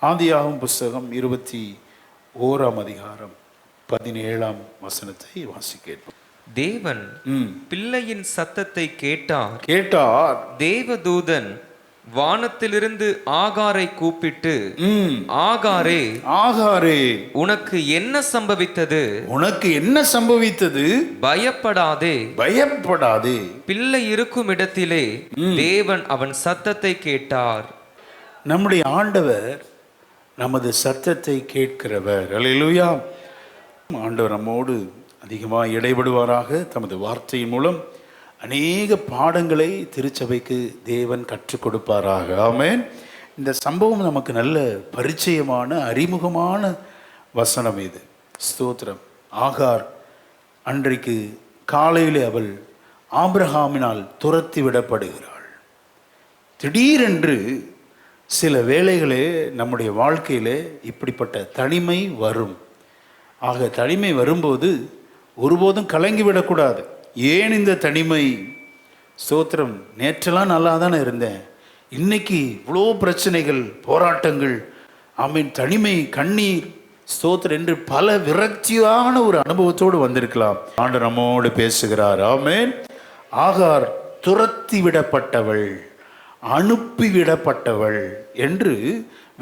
ஆதியாகமம் புஸ்தகம் 21ஆம் அதிகாரம் 17ஆம் வசனத்தை வாசிக்கிறோம். தேவன் பிள்ளையின் சத்தத்தை கேட்டார். தேவதூதன் வானத்திலிருந்து ஆகாரை கூப்பிட்டு, ஆகாரே, ஆகாரே, உனக்கு என்ன சம்பவித்தது? உனக்கு என்ன சம்பவித்தது? பயப்படாதே, பயப்படாதே. பிள்ளை இருக்கும் இடத்திலே தேவன் அவன் சத்தத்தை கேட்டார். நம்முடைய ஆண்டவர் நமது சத்தத்தை கேட்கிறவர். அல்லேலூயா. ஆண்டவர் நம்மோடு அதிகமாக இடைபடுவாராக. தமது வார்த்தையின் மூலம் அநேக பாடங்களை திருச்சபைக்கு தேவன் கற்றுக் கொடுப்பாராக. ஆமென். இந்த சம்பவம் நமக்கு நல்ல பரிச்சயமான அறிமுகமான வசனம் இது. ஸ்தோத்திரம். ஆகார் அன்றைக்கு காலையில் அவள் ஆபிரகாமினால் துரத்தி விடப்படுகிறாள். திடீரென்று சில வேளைகளே நம்முடைய வாழ்க்கையிலே இப்படிப்பட்ட தனிமை வரும். ஆக தனிமை வரும்போது ஒருபோதும் கலங்கிவிடக்கூடாது. ஏன் இந்த தனிமை? ஸ்தோத்திரம். நேற்றெல்லாம் நல்லா தானே இருந்தேன், இன்னைக்கு இவ்வளோ பிரச்சனைகள், போராட்டங்கள், ஆமீன், தனிமை, கண்ணீர், ஸ்தோத்திரம் என்று பல விரக்தியான ஒரு அனுபவத்தோடு வந்திருக்கலாம். ஆண்டவர் நம்மோடு பேசுகிறார். ஆமேன். ஆகார் துரத்தி விடப்பட்டவள், அனுப்பிவிடப்பட்டவள் என்று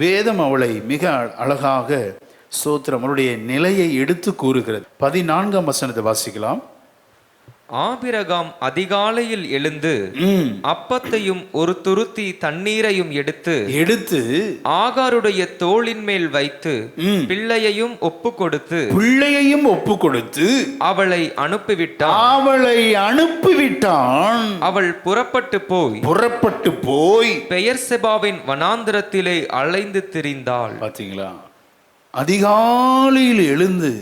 வேதம் அவளை மிக அழகாக ஸ்தோத்திரம் அவளுடைய நிலையை எடுத்து கூறுகிறது. 14ஆம் வசனத்தை வாசிக்கலாம். ஆபிரகாம் அதிகாலையில் எழுந்து அப்பத்தையும் ஒரு துருத்தி தண்ணீரையும் எடுத்து ஆகாருடைய தோளின் மேல் வைத்து பிள்ளையையும் ஒப்பு கொடுத்து அவளை அனுப்பிவிட்டான். அவள் புறப்பட்டு போய் பெயர்செபாவின் வனாந்திரத்திலே அலைந்து திரிந்தாள். பாத்தீங்களா? அதிகாலையில் எழுந்து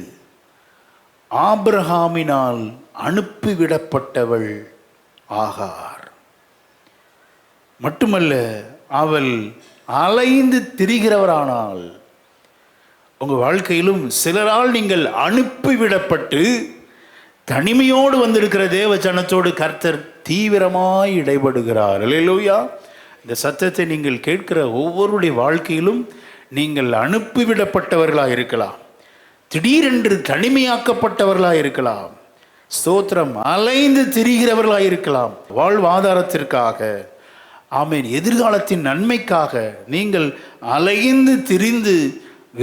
ஆபிரகாமினால் அனுப்பிவிடப்பட்டவள் ஆகார். மட்டுமல்ல, அவள் அலைந்து திரிகிறவரானால். உங்க வாழ்க்கையிலும் சிலரால் நீங்கள் அனுப்பிவிடப்பட்டு தனிமையோடு வந்திருக்கிற தேவ ஜனத்தோடு கர்த்தர் தீவிரமாய் இடைபடுகிறார். அல்லேலூயா. இந்த சத்தத்தை நீங்கள் கேட்கிற ஒவ்வொருடைய வாழ்க்கையிலும் நீங்கள் அனுப்பிவிடப்பட்டவர்களாக இருக்கலாம், திடீரென்று தனிமையாக்கப்பட்டவர்களாக இருக்கலாம், ஸ்தோத்திரம், அலைந்து திரிகிறவர்களாக இருக்கலாம். வாழ்வாதாரத்திற்காக, ஆமீன், எதிர்காலத்தின் நன்மைக்காக நீங்கள் அலைந்து திரிந்து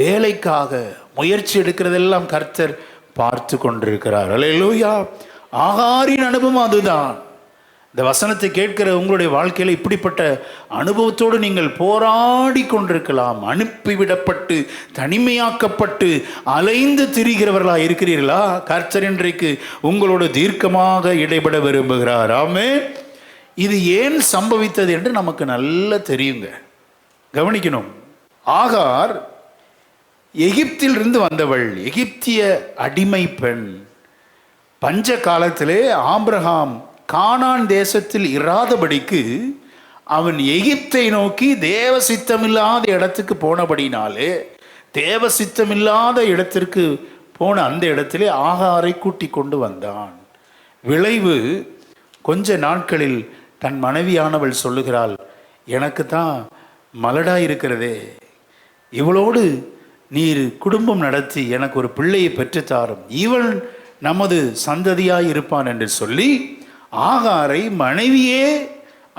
வேலைக்காக முயற்சி எடுக்கிறதெல்லாம் கர்த்தர் பார்த்து கொண்டிருக்கிறார். அல்லேலூயா. ஆகாரின் அனுபவம் அதுதான். இந்த வசனத்தை கேட்கிற உங்களுடைய வாழ்க்கையில் இப்படிப்பட்ட அனுபவத்தோடு நீங்கள் போராடி கொண்டிருக்கலாம். அனுப்பிவிடப்பட்டு தனிமையாக்கப்பட்டு அலைந்து திரிகிறவர்களாக இருக்கிறீர்களா? கர்த்தர் இன்றைக்கு உங்களோடு தீர்க்கமாக இடைபட விரும்புகிறார். ஆமென். இது ஏன் சம்பவித்தது என்று நமக்கு நல்லா தெரியுங்க. கவனிக்கணும். ஆகார் எகிப்திலிருந்து வந்தவள், எகிப்திய அடிமை பெண். பஞ்ச காலத்திலே ஆபிரகாம் கானான் தேசத்தில் இராதபடிக்கு அவன் எகிப்தை நோக்கி தேவ சித்தமில்லாத இடத்துக்கு போனபடினாலே, தேவ சித்தமில்லாத இடத்திற்கு போன அந்த இடத்திலே ஆகாரை கூட்டி கொண்டு வந்தான். விளைவு, கொஞ்ச நாட்களில் தன் மனைவியானவள் சொல்லுகிறாள், எனக்கு தான் மலடா இருக்கிறதே, இவளோடு நீர் குடும்பம் நடத்தி எனக்கு ஒரு பிள்ளையை பெற்றுத்தாரும், இவள் நமது சந்ததியாய் இருப்பான் என்று சொல்லி ஆகாரை மனைவியே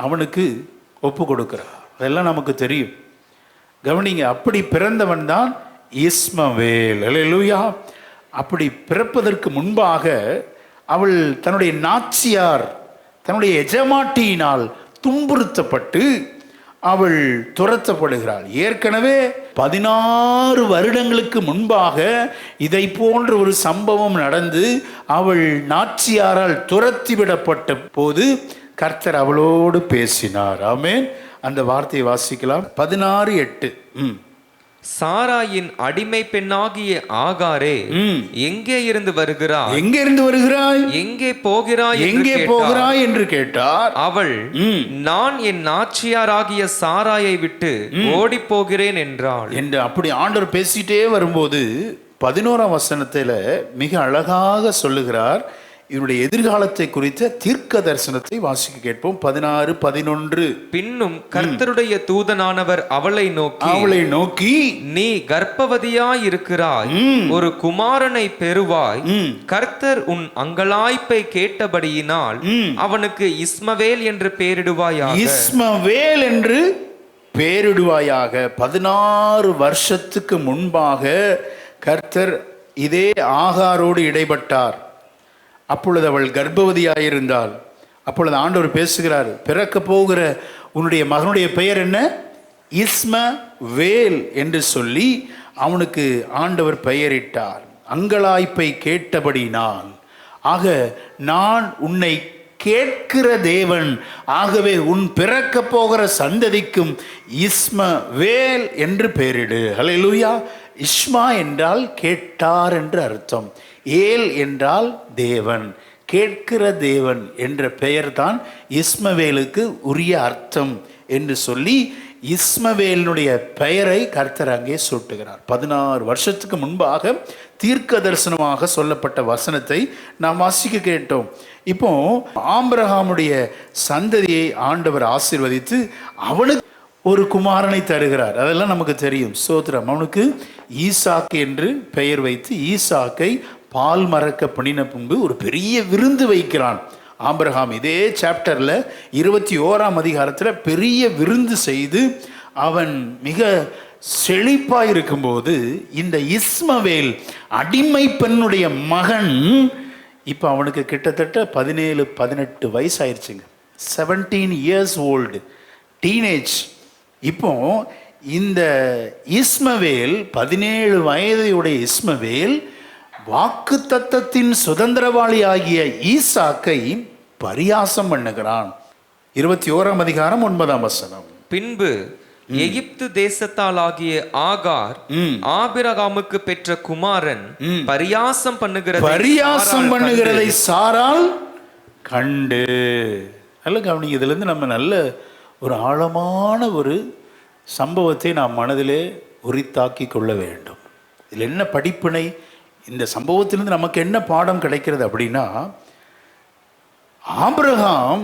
அவனுக்கு ஒப்பு கொடுக்கிறார். அதெல்லாம் நமக்கு தெரியும். கவனிங்க. அப்படி பிறந்தவன் தான் இஸ்மவேல். அல்லேலூயா. அப்படி பிறப்பதற்கு முன்பாக அவள் தன்னுடைய நாச்சியார், தன்னுடைய எஜமாட்டியினால் துன்புறுத்தப்பட்டு அவள் துரத்தப்படுகிறாள். ஏற்கனவே 16 வருடங்களுக்கு முன்பாக இதை போன்ற ஒரு சம்பவம் நடந்து அவள் நாச்சியாரால் துரத்தி விடப்பட்ட போது கர்த்தர் அவளோடு பேசினார். ஆமென். அந்த வார்த்தையை வாசிக்கலாம். 16:8. சாராயின் அடிமை பெண்ணாகிய ஆகாரே, எங்கே இருந்து வருகிறாய்? எங்கே போகிறாய் என்று கேட்டார். அவள், நான் என் நாச்சியாராகிய சாராயை விட்டு ஓடி போகிறேன் என்றாள். என்று அப்படி ஆண்டவர் பேசிட்டே வரும்போது 11ஆம் வசனத்துல மிக அழகாக சொல்லுகிறார், இதனுடைய எதிர்காலத்தை குறித்த தீர்க்க தரிசனத்தை வாசிக்க கேட்போம். 16, 11. பின்னும் கர்த்தருடைய தூதனானவர் அவளை நோக்கி நீ கர்ப்பவதியாய் இருக்கிறாய், ஒரு குமாரனை பெறுவாய். கர்த்தர் உன் அங்கலாய்ப்பை கேட்டபடியினால் அவனுக்கு இஸ்மவேல் என்று பெயரிடுவாயாக. இஸ்மவேல் என்று பெயரிடுவாயாக. 16 வருஷத்துக்கு முன்பாக கர்த்தர் இதே ஆகாரோடு இடைப்பட்டார். அப்பொழுது அவள் கர்ப்பவதியாயிருந்தாள். அப்பொழுது ஆண்டவர் பேசுகிறார், பிறக்க போகிற உன்னுடைய மகனுடைய பெயர் என்ன? இஸ்மவேல் என்று சொல்லி அவனுக்கு ஆண்டவர் பெயரிட்டார். அங்கலாய்ப்பை கேட்டபடினால். ஆக நான் உன்னை கேட்கிற தேவன், ஆகவே உன் பிறக்க போகிற சந்ததிக்கும் இஸ்மவேல் என்று பெயரிடு. ஹல்லேலூயா. இஸ்மா என்றால் கேட்டார் என்று அர்த்தம். ஏல் என்றால் தேவன், கேட்கிற தேவன் என்ற பெயர்தான் இஸ்மவேலுக்கு உரிய அர்த்தம் என்று சொல்லி இஸ்மவேலினுடைய பெயரை கர்த்தர் அங்கே சூட்டுகிறார். 16 வருஷத்துக்கு முன்பாக தீர்க்க தரிசனமாக சொல்லப்பட்ட வசனத்தை நாம் வாசிக்க கேட்டோம். இப்போ ஆபிரகாமுடைய சந்ததியை ஆண்டவர் ஆசீர்வதித்து அவனுக்கு ஒரு குமாரனை தருகிறார். அதெல்லாம் நமக்கு தெரியும். ஸ்தோத்திரம். அவனுக்கு ஈசாக்கு என்று பெயர் வைத்து ஈசாக்கை பால் மறக்க பண்ணின பின்பு ஒரு பெரிய விருந்து வைக்கிறான் ஆபிரகாம். இதே சாப்டர்ல 21ஆம் அதிகாரத்தில் பெரிய விருந்து செய்து அவன் மிக செழிப்பாய் இருக்கும்போது இந்த இஸ்மவேல் அடிமை பெண்ணுடைய மகன், இப்போ அவனுக்கு கிட்டத்தட்ட 17-18 வயசு ஆயிடுச்சுங்க. 17 years old, டீனேஜ். இப்போ இந்த இஸ்மவேல் 17 வயதையுடைய இஸ்மவேல் வாக்கு தத்தத்தின் சுதந்திரவாளி ஆகிய ஈசாக்கை பரியாசம் பண்ணுகிறான். 21ஆம் அதிகாரம் 9ஆம் வசனம். பின்பு எகிப்து தேசத்தால் ஆகிய ஆகார் ஆபிரகாமுக்கு பெற்ற குமாரன் பரியாசம் பண்ணுகிறதை சாராள் கண்டு. நல்ல கவனிங்க. இதுல இருந்து நம்ம நல்ல ஒரு ஆழமான ஒரு சம்பவத்தை நாம் மனதிலே உரித்தாக்கி கொள்ள வேண்டும். இதில் என்ன படிப்பினை, இந்த சம்பவத்திலிருந்து நமக்கு என்ன பாடம் கிடைக்கிறது அப்படின்னா, ஆபிரகாம்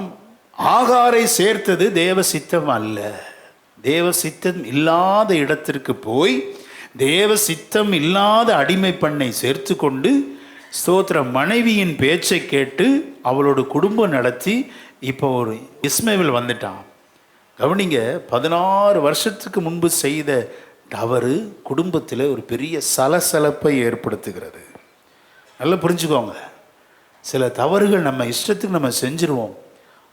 ஆகாரை சேர்த்தது தேவ சித்தம் அல்ல. தேவ சித்தம் இல்லாத இடத்திற்கு போய் தேவ சித்தம் இல்லாத அடிமை பெண்ணை சேர்த்து கொண்டு ஸ்தோத்திர மனைவியின் பேச்சை கேட்டு அவளோட குடும்பம் நடத்தி இப்போ ஒரு இஸ்மவேல் வந்துட்டான். கவனிங்க, 16 வருஷத்துக்கு முன்பு செய்த தவறு குடும்பத்தில் ஒரு பெரிய சலசலப்பை ஏற்படுத்துகிறது. நல்லா புரிஞ்சுக்கோங்க. சில தவறுகள் நம்ம இஷ்டத்துக்கு நம்ம செஞ்சிருவோம்,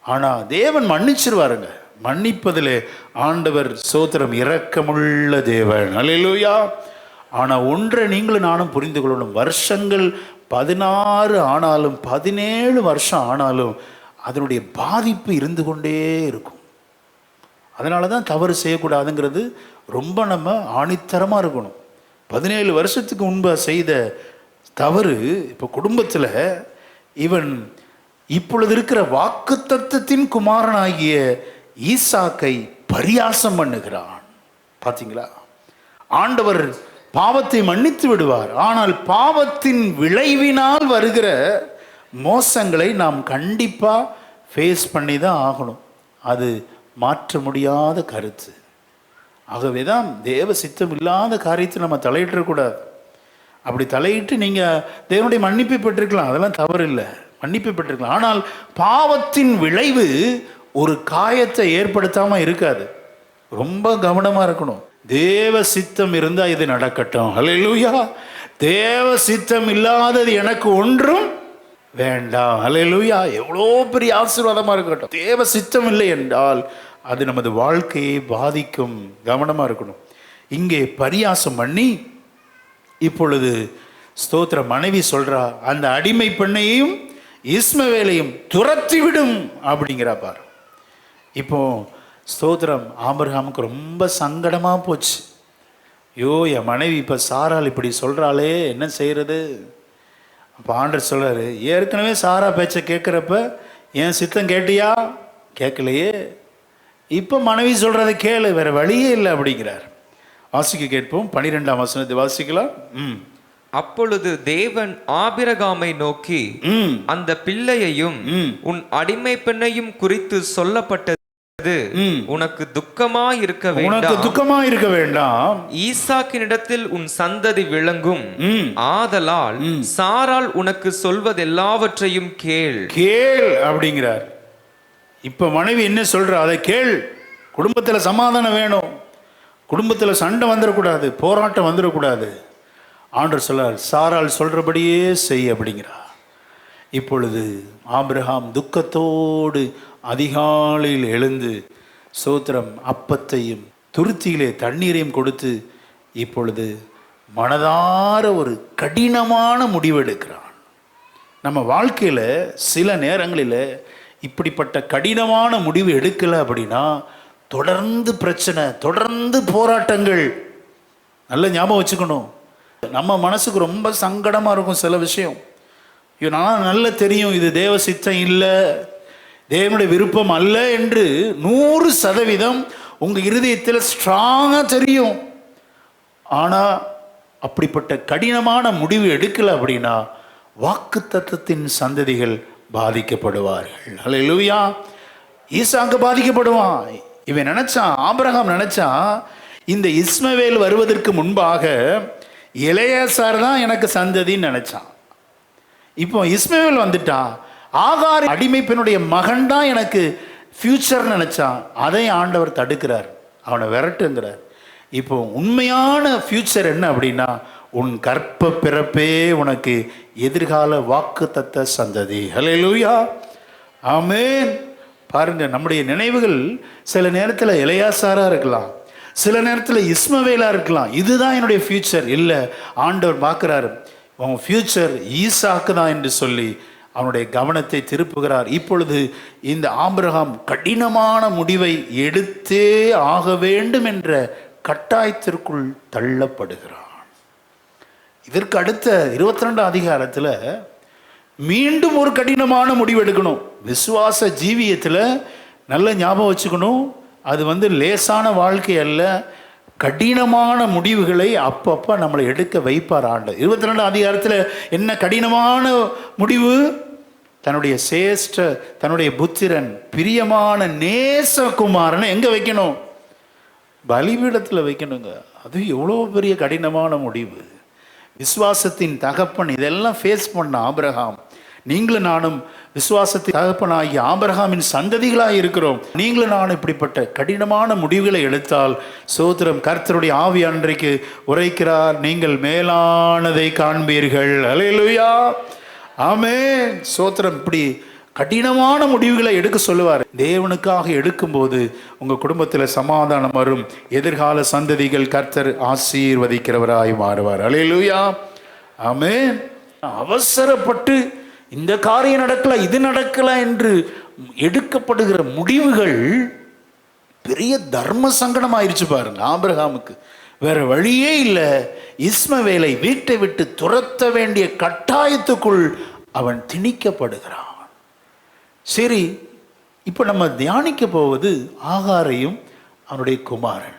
ஆனால் தேவன் மன்னிச்சிருவாருங்க. மன்னிப்பதில் ஆண்டவர் ஸ்தோத்திரம் இரக்கமுள்ள தேவன். அல்லேலூயா. ஆனால் ஒன்றை நீங்களும் நானும் புரிந்து கொள்ளணும். வருஷங்கள் 16 ஆனாலும் 17 வருஷம் ஆனாலும் அதனுடைய பாதிப்பு இருந்து கொண்டே இருக்கும். அதனால தான் தவறு செய்யக்கூடாதுங்கிறது ரொம்ப நம்ம ஆணித்தரமாக இருக்கணும். 17 வருஷத்துக்கு முன்பு செய்த தவறு இப்போ குடும்பத்தில் இவன் இப்பொழுது இருக்கிற வாக்குத்தத்தத்தின் குமாரனாகிய ஈசாக்கை பரியாசம் பண்ணுகிறான். பார்த்தீங்களா? ஆண்டவர் பாவத்தை மன்னித்து விடுவார், ஆனால் பாவத்தின் விளைவினால் வருகிற மோசங்களை நாம் கண்டிப்பாக ஃபேஸ் பண்ணி தான் ஆகணும். அது மாற்ற முடியாத கருத்து. ஆகவே தான் தேவ சித்தம் இல்லாத காரியத்தை நம்ம தலையிடக்கூடாது. அப்படி தலையிட்டு நீங்கள் தேவனுடைய மன்னிப்பை பெற்றிருக்கலாம், அதெல்லாம் தவறு இல்லை, மன்னிப்பை பெற்றிருக்கலாம். ஆனால் பாவத்தின் விளைவு ஒரு காயத்தை ஏற்படுத்தாமல் இருக்காது. ரொம்ப கவனமாக இருக்கணும். தேவ சித்தம் இருந்தால் இது நடக்கட்டும். அல்லேலூயா. தேவ சித்தம் இல்லாதது எனக்கு ஒன்றும் வேண்டாம். அல்லேலூயா. எவ்வளோ பெரிய ஆசீர்வாதமாக இருக்கட்டும். தேவ சித்தம் இல்லை என்றால் அது நமது வாழ்க்கையை பாதிக்கும். கவனமாக இருக்கணும். இங்கே பரியாசம் பண்ணி இப்பொழுது ஸ்தோத்திர மனைவி சொல்றா, அந்த அடிமை பெண்ணையும் இஸ்மவேலையும் துரத்திவிடும் அப்படிங்கிறா பாரு. இப்போ ஸ்தோத்திரம் ஆபிரகாமுக்கு ரொம்ப சங்கடமாக போச்சு. ஐயோ, என் மனைவி இப்போ சாரால் இப்படி சொல்கிறாளே, என்ன செய்கிறது? அப்போ ஆண்டவர் சொல்கிறாரு, ஏற்கனவே சாரா பேச்சை கேட்குறப்ப என் சித்தம் கேட்டியா? கேட்கலையே. இப்போ மனைவி சொல்கிறத கேளு, வேறு வழியே இல்லை அப்படிங்கிறார். வாசிக்க கேட்போம். 12ஆம் வசனத்தை வாசிக்கலாம். அப்பொழுது தேவன் ஆபிரகாமை நோக்கி, அந்த பிள்ளையையும் உன் அடிமை பெண்ணையும் குறித்து சொல்லப்பட்டது உனக்கு துக்கமா இருக்க வேண்டாம். ஈசாக்கினிடத்தில் உன் சந்ததி விளங்கும். ஆதலால் சாராள் உனக்கு சொல்வதெல்லாவற்றையும் கேள் அப்படிங்கிறார். இப்ப மனைவி என்ன சொல்ற, அதை கேள். குடும்பத்துல சமாதானம் வேணும், குடும்பத்துல சண்டை வந்துடக்கூடாது, போராட்டம் வந்துடக்கூடாது. ஆண்டவர் சொல்றார், சாராள் சொல்றபடியே செய் அப்படிங்கிறார். இப்பொழுது ஆபிரகாம் துக்கத்தோடு அதிகாலையில் எழுந்து சோத்திரம் அப்பத்தையும் துருத்தியிலே தண்ணீரையும் கொடுத்து இப்பொழுது மனதார ஒரு கடினமான முடிவெடுக்கிறான். நம்ம வாழ்க்கையில் சில நேரங்களில் இப்படிப்பட்ட கடினமான முடிவு எடுக்கலை அப்படின்னா தொடர்ந்து பிரச்சனை, தொடர்ந்து போராட்டங்கள். நல்ல ஞாபகம் வச்சுக்கணும். நம்ம மனசுக்கு ரொம்ப சங்கடமாக இருக்கும் சில விஷயம். நான் நல்லா தெரியும் இது தேவ சித்தம் இல்லை, தேவனுடைய விருப்பம் அல்ல என்று 100% உங்கள் இருதயத்தில் ஸ்ட்ராங்காக தெரியும். ஆனால் அப்படிப்பட்ட கடினமான முடிவு எடுக்கலை அப்படின்னா வாக்குத்தத்தத்தின் சந்ததிகள் பாதிக்கப்படுவார்கள். அல்லேலூயா. ஈசாக்கு பாதிக்கப்படுவான். இவன் நினைச்சான், ஆபிரகாம் நினைச்சான், இந்த இஸ்மவேல் வருவதற்கு முன்பாக எலெயாசார் தான் எனக்கு சந்ததின்னு நினைச்சான். இப்போ இஸ்மவேல் வந்துட்டான், ஆகார் அடிமை பெண்ணுடைய மகன் தான் எனக்கு ஃபியூச்சர் நினைச்சான். அதை ஆண்டவர் தடுக்கிறார், அவனை விரட்டுங்கிறார். இப்போ உண்மையான ஃபியூச்சர் என்ன அப்படின்னா, உன் கற்ப பிறப்பே உனக்கு எதிர்கால வாக்குத்தத்த சந்ததி. ஹல்லேலூயா, ஆமென். பாருங்க, நம்முடைய நினைவுகள் சில நேரத்தில் எலெயாசாரா இருக்கலாம், சில நேரத்தில் இஸ்மவேலா இருக்கலாம். இதுதான் என்னுடைய ஃபியூச்சர் இல்லை. ஆண்டவர் பார்க்கிறார், உன் ஃபியூச்சர் ஈசாக்கு தான் என்று சொல்லி அவனுடைய கவனத்தை திருப்புகிறார். இப்பொழுது இந்த ஆபிரகாம் கடினமான முடிவை எடுத்தே ஆக வேண்டும் என்ற கட்டாயத்திற்குள் தள்ளப்படுகிறான். இதற்கு அடுத்த 22 அதிகாரத்தில் மீண்டும் ஒரு கடினமான முடிவு எடுக்கணும். விசுவாச ஜீவியத்தில் நல்ல ஞாபகம் வச்சுக்கணும், அது லேசான வாழ்க்கை அல்ல. கடினமான முடிவுகளை அப்பப்போ நம்மளை எடுக்க வைப்பார் ஆண்டு. 22 அதிகாரத்தில் என்ன கடினமான முடிவு? தன்னுடைய தன்னுடைய புத்திரன் பிரியமான நேசகுமாரனை எங்கே வைக்கணும்? பலிபீடத்தில் வைக்கணுங்க. அது எவ்வளோ பெரிய கடினமான முடிவு. விசுவாசத்தின் தகப்பன் இதெல்லாம் ஃபேஸ் பண்ண ஆபிரகாம். நீங்களும் நானும் விசுவாசத்தின் தகப்பனாகிய ஆபிரகாமின் சந்ததிகளாக இருக்கிறோம். நீங்களும் நானும் இப்படிப்பட்ட கடினமான முடிவுகளை எடுத்தால் சோத்திரம், கர்த்தருடைய ஆவி அன்றைக்கு உரைக்கிறார், நீங்கள் மேலானதை காண்பீர்கள். அல்லேலூயா, ஆமென். சோத்திரம். இப்படி கடினமான முடிவுகளை எடுக்க சொல்லுவார். தேவனுக்காக எடுக்கும்போது உங்கள் குடும்பத்தில் சமாதானம் வரும். எதிர்கால சந்ததிகள் கர்த்தர் ஆசீர்வதிக்கிறவராய் மாறுவார். அல்லேலூயா, ஆமென். அவசரப்பட்டு இந்த காரியம் நடக்கல, இது நடக்கல என்று எடுக்கப்படுகிற முடிவுகள் பெரிய தர்ம சங்கடம் ஆயிடுச்சு பாருங்க ஆபிரகாமுக்கு. வேற வழியே இல்லை. இஸ்மவேலை வீட்டை விட்டு துரத்த வேண்டிய கட்டாயத்துக்குள் அவன் திணிக்கப்படுகிறான். சரி, இப்போ நம்ம தியானிக்க போவது ஆகாரையும் அவனுடைய குமாரன்.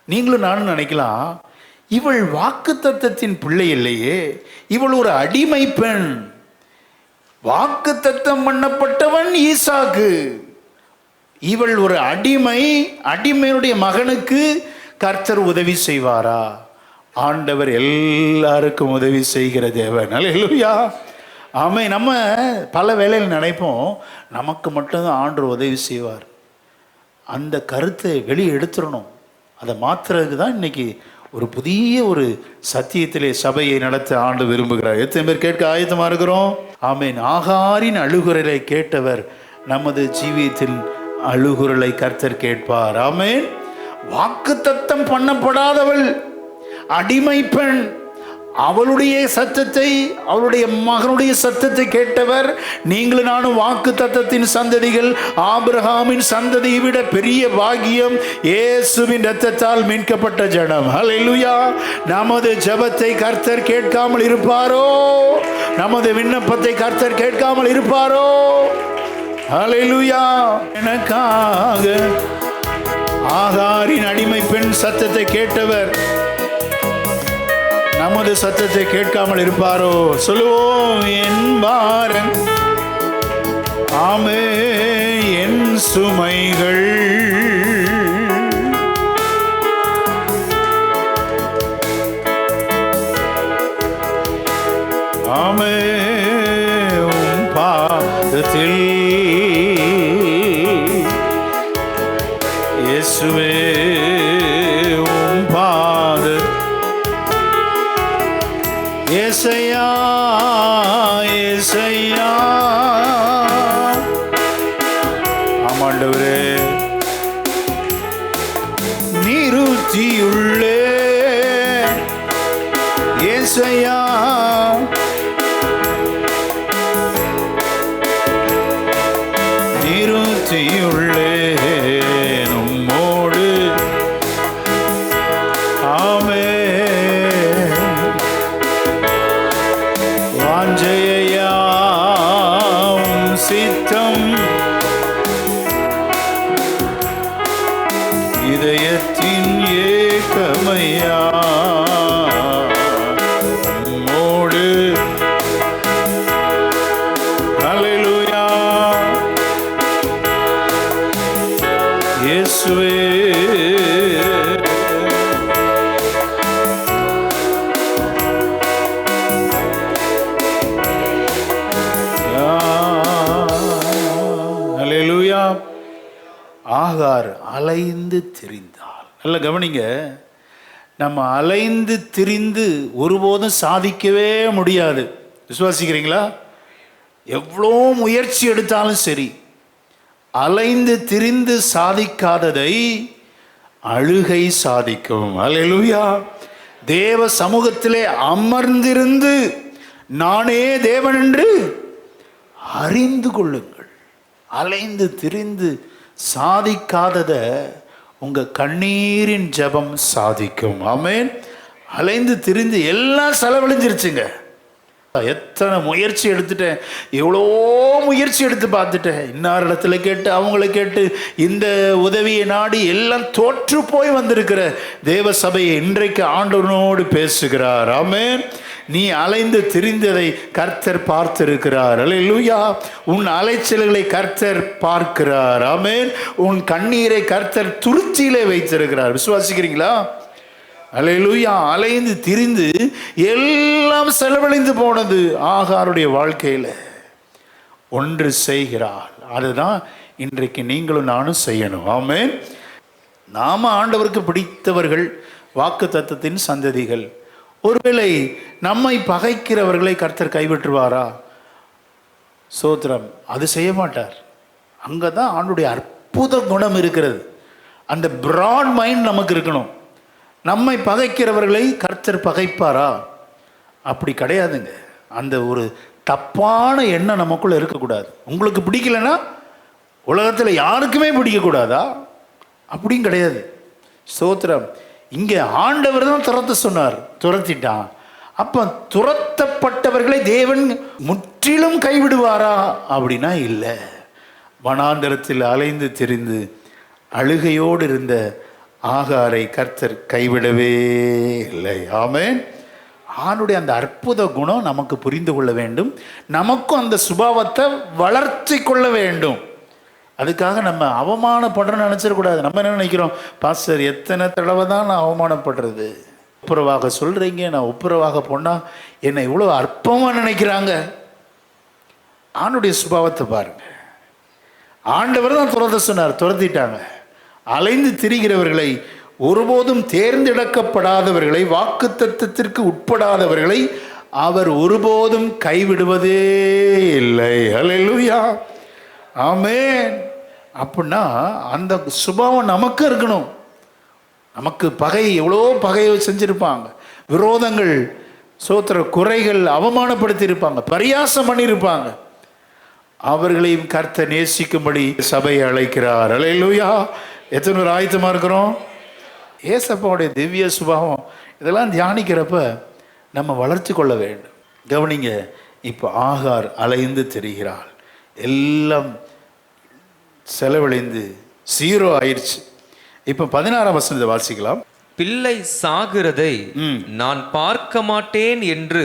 நீங்களும் நானும் நினைக்கலாம், இவள் வாக்குத்தத்தத்தின் பிள்ளை இல்லையே, இவள் ஒரு அடிமை பெண். வாக்குத்தத்தம் பண்ணப்பட்டவன் ஈசாக்கு, இவள் ஒரு அடிமை. அடிமையுடைய மகனுக்கு கர்த்தர் உதவி செய்வாரா? ஆண்டவர் எல்லாருக்கும் உதவி செய்கிற தேவன். அல்லேலூயா, ஆமென். நம்ம பல வேளையில் நினைப்போம் நமக்கு மட்டும்தான் ஆண்டவர் உதவி செய்வார். அந்த கருத்தை வெளியே எடுத்துடணும். அதை மாற்றுறதுக்கு தான் இன்னைக்கு ஒரு புதிய ஒரு சத்தியத்திலே சபையை நடத்த ஆண்டு விரும்புகிறார். எத்தனை பேர் கேட்க ஆயத்தமாக இருக்கிறோம்? ஆமென். ஆகாரின் அழுகுரலை கேட்டவர் நமது ஜீவியத்தின் அழுகுரலை கர்த்தர் கேட்பார். ஆமென். வாக்குத்தத்தம் பண்ணப்படாதவள் அடிமை பெண், அவளுடைய சத்தத்தை, அவளுடைய மகனுடைய சத்தத்தை கேட்டவர். நீங்களும் நானும் வாக்கு தத்தத்தின் சந்ததிகள். ஆபிரகாமின் சந்ததியை விட பெரிய பாக்கியம் இயேசுவின் இரத்தத்தால் மீட்கப்பட்ட ஜனம். ஹல்லேலூயா. நமது ஜெபத்தை கர்த்தர் கேட்காமல் இருப்பாரோ? நமது விண்ணப்பத்தை கர்த்தர் கேட்காமல் இருப்பாரோ? ஹல்லேலூயா. எனக்காக ஆகாரின் அடிமை பெண் சத்தத்தை கேட்டவர். நமது சத்தத்தை கேட்காமல் இருப்பாரோ? சொல்லுவோம், என் பாரம், ஆமே என் சுமைகள், ஆமே உம் பாதத்தில், இயேசுவே உம் பாத, ஏசையா ஏசையா, ஆமாண்டவரே நிறுத்தியுள்ளே, ஏசையா நிறுத்தியுள்ளே நம்மோடு, ஆமே வாஞ்சையாம் சித்தம், இதயத்தின் ஏக்கமையா நம்மோடு, அல்லேலூயா இயேசுவே. அல்லேலூயா. ஆகார் அலைந்து திரிந்தாள். நல்ல கவனிங்க, நம்ம அலைந்து திரிந்து ஒருபோதும் சாதிக்கவே முடியாது. விசுவாசிக்கிறீங்களா? எவ்வளோ முயற்சி எடுத்தாலும் சரி, அலைந்து திரிந்து சாதிக்காததை அழுகை சாதிக்கும். அல்லேலூயா. தேவ சமூகத்திலே அமர்ந்திருந்து நானே தேவன் என்று அறிந்து கொள்ளுங்கள். அலைந்து திரிந்து சாதிக்காதத உங்க கண்ணீரின் ஜெபம் சாதிக்கும். ஆமென். அலைந்து திரிந்து எல்லாம் செலவழிஞ்சிருச்சுங்க. எத்தனை முயற்சி எடுத்துட்டேன், எவ்வளோ முயற்சி எடுத்து பார்த்துட்டேன், இன்னார் இடத்துல கேட்டு அவங்கள கேட்டு இந்த உதவியை நாடி எல்லாம் தோற்று போய் வந்திருக்கிற தேவ சபையை இன்றைக்கு ஆண்டவனோடு பேசுகிறார். ஆமென். நீ அலைந்து திரிந்ததை கர்த்தர் பார்த்திருக்கிறார். அல்லேலூயா. உன் அலைச்சல்களை கர்த்தர் பார்க்கிறார். ஆமென். உன் கண்ணீரை கர்த்தர் துருத்தியிலே வைத்திருக்கிறார். விசுவாசிக்கிறீங்களா? அல்லேலூயா. அலைந்து திரிந்து எல்லாம் செலவழிந்து போனது ஆகாருடைய வாழ்க்கையில். ஒன்று செய்கிறார், அதுதான் இன்றைக்கு நீங்களும் நானும் செய்யணும். ஆமென். நாம ஆண்டவருக்கு பிடித்தவர்கள், வாக்கு தத்தத்தின் சந்ததிகள். ஒருவேளை நம்மை பகைக்கிறவர்களை கர்த்தர் கைவிட்டுருவாரா? சோத்திரம், அது செய்ய மாட்டார். அங்கதான் ஆண்டுடைய அற்புத குணம் இருக்கிறது. அந்த பிராட் மைண்ட் நமக்கு இருக்கணும். நம்மை பகைக்கிறவர்களை கர்த்தர் பகைப்பாரா? அப்படி கிடையாதுங்க. அந்த ஒரு தப்பான எண்ணம் நமக்குள்ள இருக்கக்கூடாது. உங்களுக்கு பிடிக்கலன்னா உலகத்தில் யாருக்குமே பிடிக்கக்கூடாதா? அப்படியும் கிடையாது. ஸ்தோத்திரம். இங்கே ஆண்டவர் தான் துரத்த சொன்னார், துரத்திட்டான். அப்போ துரத்தப்பட்டவர்களை தேவன் முற்றிலும் கைவிடுவாரா? அப்படின்னா இல்லை. வனாந்தரத்தில் அலைந்து திரிந்து அழுகையோடு இருந்த ஆகாரை கர்த்தர் கைவிடவே இல்லை. ஆமென். ஆணுடைய அந்த அற்புத குணம் நமக்கு புரிந்து கொள்ள வேண்டும். நமக்கும் அந்த சுபாவத்தை வளர்த்தி கொள்ள வேண்டும். அதுக்காக நம்ம அவமானப்படுறோன்னு நினச்சிடக்கூடாது. நம்ம என்ன நினைக்கிறோம், பாஸ்டர் எத்தனை தடவை தான் நான் அவமானப்படுறது, ஒப்புரவாக சொல்கிறீங்க, நான் ஒப்புரவாக போனால் என்னை இவ்வளோ அற்பமாக நினைக்கிறாங்க. ஆணுடைய சுபாவத்தை பாருங்க. ஆண்டவர் தான் துரத்த சொன்னார், துரத்திட்டாங்க. அலைந்து திரிகிறவர்களை, ஒருபோதும் தேர்ந்தெடுக்கப்படாதவர்களை, வாக்கு தத்தத்திற்கு உட்படாதவர்களை அவர் ஒருபோதும் கைவிடுவதே இல்லை. அல்லேலூயா. ஆமென். அப்படின்னா அந்த சுபாவம் நமக்கு இருக்கணும். நமக்கு பகை, எவ்வளோ பகையை செஞ்சிருப்பாங்க, விரோதங்கள், சோத்திர குறைகள், அவமானப்படுத்தி இருப்பாங்க, பரியாசம் பண்ணியிருப்பாங்க. அவர்களையும் கர்த்தர் நேசிக்கும்படி சபையை அழைக்கிறார். அல்லேலூயா. எத்தனை பேர் ஆயத்தமாக இருக்கிறோம்? ஏசப்பாவுடைய திவ்ய சுபாவம் இதெல்லாம் தியானிக்கிறப்ப நம்ம வளர்ச்சி கொள்ள வேண்டும். கவனிங்க, இப்போ ஆகார் அலைந்து திரிகிறாள். எல்லாம் செலவழிந்து 0 ஆயிடுச்சு. இப்போ 16ஆம் வசனத்தை வாசிக்கலாம். பிள்ளை சாகிறதை நான் பார்க்க மாட்டேன் என்று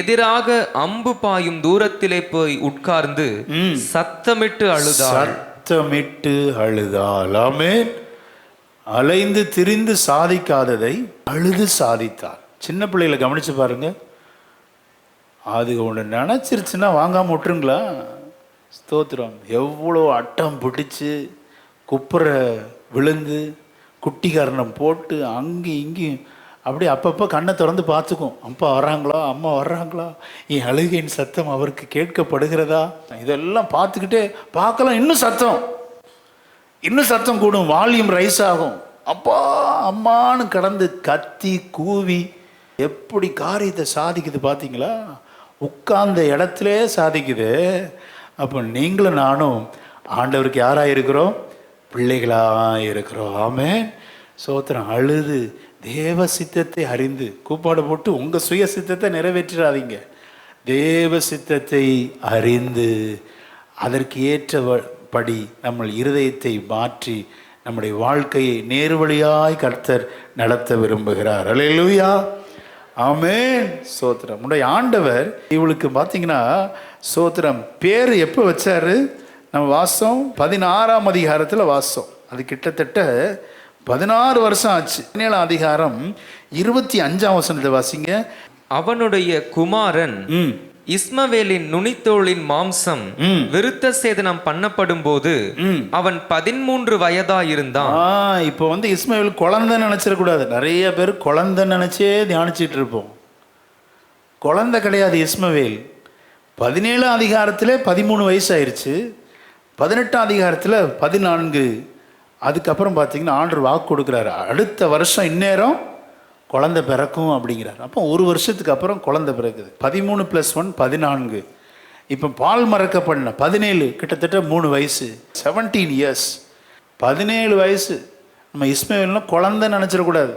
எதிராக அம்பு பாயும் தூரத்திலே போய் உட்கார்ந்து சத்தமிட்டு அழுதாள். சத்தமிட்டு அழுதாள். ஆமென். அலைந்து திரிந்து சாதிக்காததை அழுது சாதித்தாள். சின்ன பிள்ளைகளை கவனிச்சு பாருங்க. அது ஒன்று நினச்சிருச்சுன்னா வாங்காமல் விட்டுருங்களா? ஸ்தோத்திரம். எவ்வளோ அட்டம் பிடிச்சு குப்புற விழுந்து குட்டிக்காரணம் போட்டு அங்கேயும் இங்கேயும் அப்படி அப்பப்போ கண்ணை திறந்து பார்த்துக்கும். அப்பா வர்றாங்களா, அம்மா வர்றாங்களா, என் அழுகையின் சத்தம் அவருக்கு கேட்கப்படுகிறதா, இதெல்லாம் பார்த்துக்கிட்டே பார்க்கலாம். இன்னும் சத்தம் கூடும், வால்யூம் ரைஸ் ஆகும். அப்பா அம்மானு கடந்து கத்தி கூவி எப்படி காரியத்தை சாதிக்குது பார்த்தீங்களா? உட்கார்ந்த இடத்துல சாதிக்குது. அப்போ நீங்களும் நானும் ஆண்டவருக்கு யாராக இருக்கிறோம்? பிள்ளைகளாக இருக்கிறோம். ஆமென். சோத்திரம். அழுது தேவ சித்தத்தை அறிந்து கூப்பாடு போட்டு உங்கள் சுய சித்தத்தை நிறைவேற்றாதீங்க. தேவ சித்தத்தை அறிந்து அதற்கு ஏற்றபடி நம்ம இருதயத்தை மாற்றி நம்முடைய வாழ்க்கையை நேர்வழியாய் கர்த்தர் நடத்த விரும்புகிறார். அல்லேலூயா. ஆமென். சோத்திரம். உடைய ஆண்டவர் இவளுக்கு பார்த்தீங்கன்னா சோத்திரம் பேர் எப்போ வச்சாரு? நம்ம வாசம் 16ஆம் அதிகாரத்தில் வாசம். அது கிட்டத்தட்ட 16 வருஷம் ஆச்சு. 17ஆம் அதிகாரம் 25ஆம் வசனத்தை வாசிங்க. அவனுடைய குமாரன் இஸ்மவேலின் நுனித்தோளின் மாம்சம் விருத்த சேதனம் பண்ணப்படும் போது அவன் 13 வயதாயிருந்தான். இப்போ இஸ்மவேல் குழந்தை நினைச்சிடக்கூடாது. நிறைய பேர் குழந்தை நினைச்சே தியானிச்சிட்டு இருப்போம். குழந்தை கிடையாது இஸ்மவேல். 17ஆம் அதிகாரத்தில் 13 வயசு ஆயிடுச்சு. 18ஆம் அதிகாரத்தில் 14. அதுக்கப்புறம் பார்த்தீங்கன்னா ஆண்டவர் வாக்கு கொடுக்குறாரு, அடுத்த வருஷம் இந்நேரம் குழந்தை பிறக்கும் அப்படிங்கிறார். அப்போ ஒரு வருஷத்துக்கு அப்புறம் குழந்தை பிறக்குது. 13 + 1 14. இப்போ பால் மறக்க பண்ண 17, கிட்டத்தட்ட 3 வயசு, 17 இயர்ஸ், 17 வயசு. நம்ம இஸ்மவேல்னால் குழந்தை நினச்சிடக்கூடாது.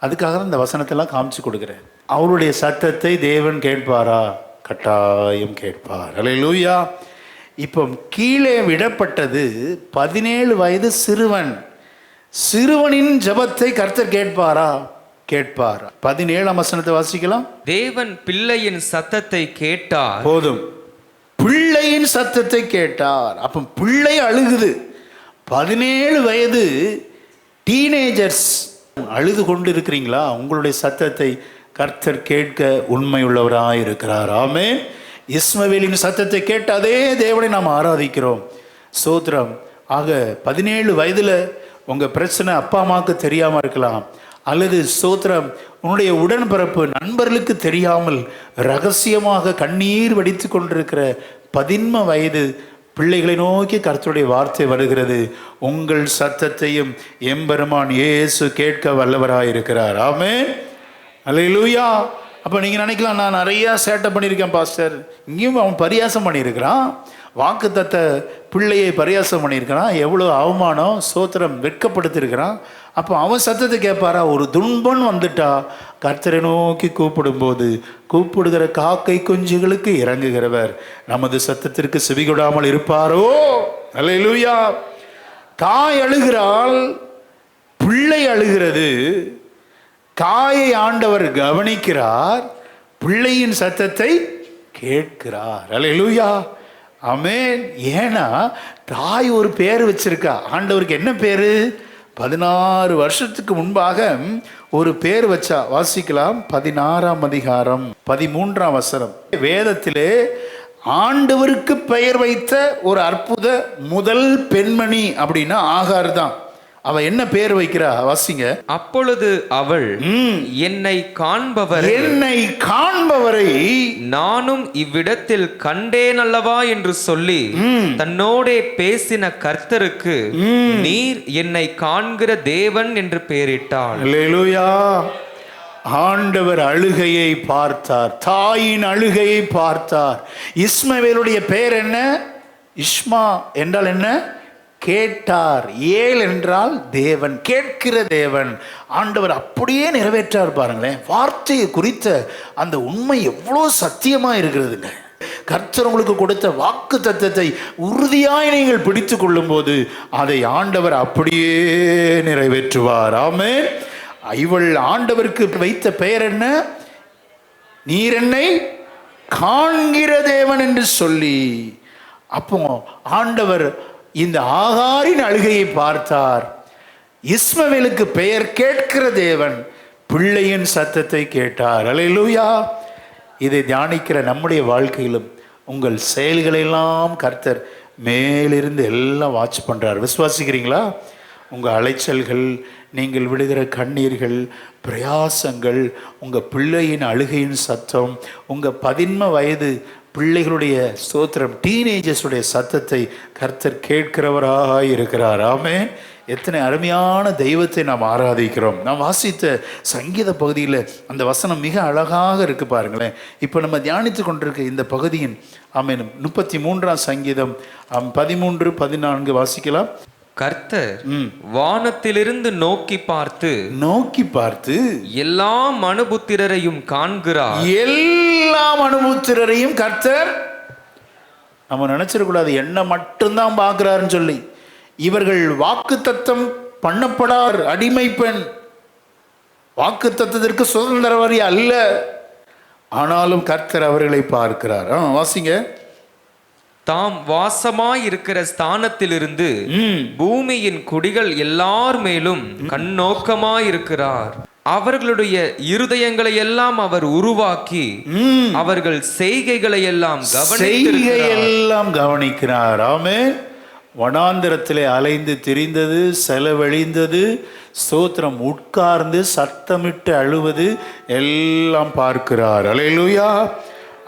அதுக்காக தான் இந்த வசனத்தெல்லாம் காமிச்சு கொடுக்குறேன். அவருடைய சத்தத்தை தேவன் கேட்பாரா? கட்டாயம் கேட்பார். அல்லேலூயா. இப்போ கீழே விடப்பட்டது 17 வயது சிறுவன். சிறுவனின் ஜெபத்தை கர்த்தர் கேட்பாரா? கேட்பார். 17ஆம் வசனத்தை வாசிக்கலாம். தேவன் பிள்ளையின் சத்தத்தை கேட்டார். போதும். பிள்ளையின் சத்தத்தை கேட்டார். அப்ப பிள்ளை அழுகுது. 17 வயது டீனேஜர்ஸ் அழுது கொண்டு இருக்கிறீங்களா? உங்களுடைய சத்தத்தை கர்த்தர் கேட்க உண்மை உள்ளவராய் இருக்கிறார். ஆமென். இஸ்மவேலின் சத்தத்தை கேட்ட அதே தேவனை நாம் ஆராதிக்கிறோம். சோத்திரம். ஆக 17 வயதுல உங்க பிரச்சனை அப்பா அம்மாவுக்கு தெரியாம இருக்கலாம், அல்லது சோத்திரம் உன்னுடைய உடன்பிறப்பு நண்பர்களுக்கு தெரியாமல் ரகசியமாக கண்ணீர் வடித்து கொண்டிருக்கிற 13 வயது பிள்ளைகளை நோக்கி கர்த்தருடைய வார்த்தை வருகிறது. உங்கள் சத்தத்தையும் எம்பெருமான் இயேசு கேட்க வல்லவராயிருக்கிறார். ஆமென். அல்லேலூயா. அப்போ நீங்கள் நினைக்கலாம், நான் நிறையா சேட்டை பண்ணியிருக்கேன் பாஸ்டர். இங்கேயும் அவன் பரியாசம் பண்ணியிருக்கிறான். வாக்குத்தத்த பிள்ளையை பரியாசம் பண்ணியிருக்கிறான். எவ்வளோ அவமானம், சோத்திரம், வெட்கப்படுத்தியிருக்கிறான். அப்போ அவன் சத்தத்தை கேட்பாரா? ஒரு துன்பம் வந்துட்டா கர்த்தரை நோக்கி கூப்பிடும்போது கூப்பிடுகிற காக்கை குஞ்சுகளுக்கு இறங்குகிறவர் நமது சத்தத்திற்கு செவிகொடாமல் இருப்பாரோ? அல்லேலூயா. தாய் அழுகிறாள், பிள்ளை அழுகிறது. தாயை ஆண்டவர் கவனிக்கிறார், பிள்ளையின் சத்தத்தை கேட்கிறார். அல்லேலூயா. ஆமென். ஏன்னா தாய் ஒரு பேர் வச்சிருக்கா. ஆண்டவருக்கு என்ன பேரு? 16 வருஷத்துக்கு முன்பாக ஒரு பேர் வச்சா. வாசிக்கலாம். 16ஆம் அதிகாரம் 13ஆம் வசனம். வேதத்திலே ஆண்டவருக்கு பெயர் வைத்த ஒரு அற்புத முதல் பெண்மணி அப்படின்னா ஆகார் தான். அவ என்ன பேர் வைக்கிறா? வாசிங்க. அப்பொழுது அவள் என்னை காண்பவரை நானும் இவ்விடத்தில் கண்டேன் அல்லவா என்று சொல்லி தன்னோடே பேசின கர்த்தருக்கு நீர் என்னை காண்கிற தேவன் என்று பெயரிட்டாள். அல்லேலூயா. ஆண்டவர் அழுகையை பார்த்தார், தாயின் அழுகையை பார்த்தார். இஸ்மவேலுடைய பெயர் என்ன? இஸ்மா என்றால் என்ன? கேட்டார். ஏல் என்றால் தேவன், கேட்கிற தேவன். ஆண்டவர் அப்படியே நிறைவேற்றார். பாருங்களேன், வார்த்தையை குறித்த அந்த உண்மை எவ்வளோ சத்தியமா இருக்கிறதுங்க. கர்த்தர் உங்களுக்கு கொடுத்த வாக்கு தத்தத்தை உறுதியாய் நீங்கள் பிடித்து கொள்ளும் போது அதை ஆண்டவர் அப்படியே நிறைவேற்றுவார். ஆமென். இவள் ஆண்டவருக்கு வைத்த பெயர் என்ன? நீர் என்னை காண்கிற தேவன் என்று சொல்லி. அப்போ ஆண்டவர் இந்த ஆகாரின் அழுகையை பார்த்தார். இஸ்மவேலுக்கு பெயர் கேட்கிற தேவன் பிள்ளையின் சத்தத்தை கேட்டார். அல்லேலூயா. இதை தியானிக்கிற நம்முடைய வாழ்க்கையிலும் உங்கள் செயல்களெல்லாம் கர்த்தர் மேலிருந்து எல்லாம் வாட்ச் பண்றார். விசுவாசிக்கிறீங்களா? உங்கள் அலைச்சல்கள், நீங்கள் விடுகிற கண்ணீர்கள், பிரயாசங்கள், உங்கள் பிள்ளையின் அழுகையின் சத்தம், உங்கள் 11 வயது பிள்ளைகளுடைய ஸ்தோத்திரம், டீனேஜர்ஸுடைய சத்தத்தை கர்த்தர் கேட்கிறவராக இருக்கிறார். ஆமென். எத்தனை அருமையான தெய்வத்தை நாம் ஆராதிக்கிறோம். நாம் வாசித்த சங்கீத பகுதியில் அந்த வசனம் மிக அழகாக இருக்கு பாருங்களேன். இப்போ நம்ம தியானித்து கொண்டிருக்க இந்த பகுதியின் ஆமென் 33ஆம் சங்கீதம் 13, 14 வாசிக்கலாம். கர்த்தர் வானத்திலிருந்து நோக்கி பார்த்து எல்லா மனுபுத்திரரையும் காண்கிறார். எல்லா மனுபுத்திரரையும் கர்த்தர், நம்ம நினைச்சிடக்கூடாது என்ன மட்டும்தான் பார்க்கிறாருன்னு சொல்லி. இவர்கள் வாக்குத்தத்தம் பண்ணப்படார் அடிமை பெண், வாக்குத்தத்தத்திற்கு சுதந்திரவாதி அல்ல. ஆனாலும் கர்த்தர் அவர்களை பார்க்கிறார். வாசிங்க. தாம் வாசமாயிருக்கிற ஸ்தானத்திலிருந்து பூமியின் குடிகள் எல்லார் மேலும் கண்ணோக்கமாயிருக்கிறார். அவர்களுடைய இருதயங்களை எல்லாம் அவர் உருவாக்கி அவர்கள் செய்கைகளை எல்லாம் கவனிக்கிறார். ஆமென். வனாந்திரத்திலே அலைந்து திரிந்தது, செலவழிந்தது, ஸ்தோத்திரம், உட்கார்ந்து சத்தமிட்டு அழுவது எல்லாம் பார்க்கிறார். அல்லேலூயா.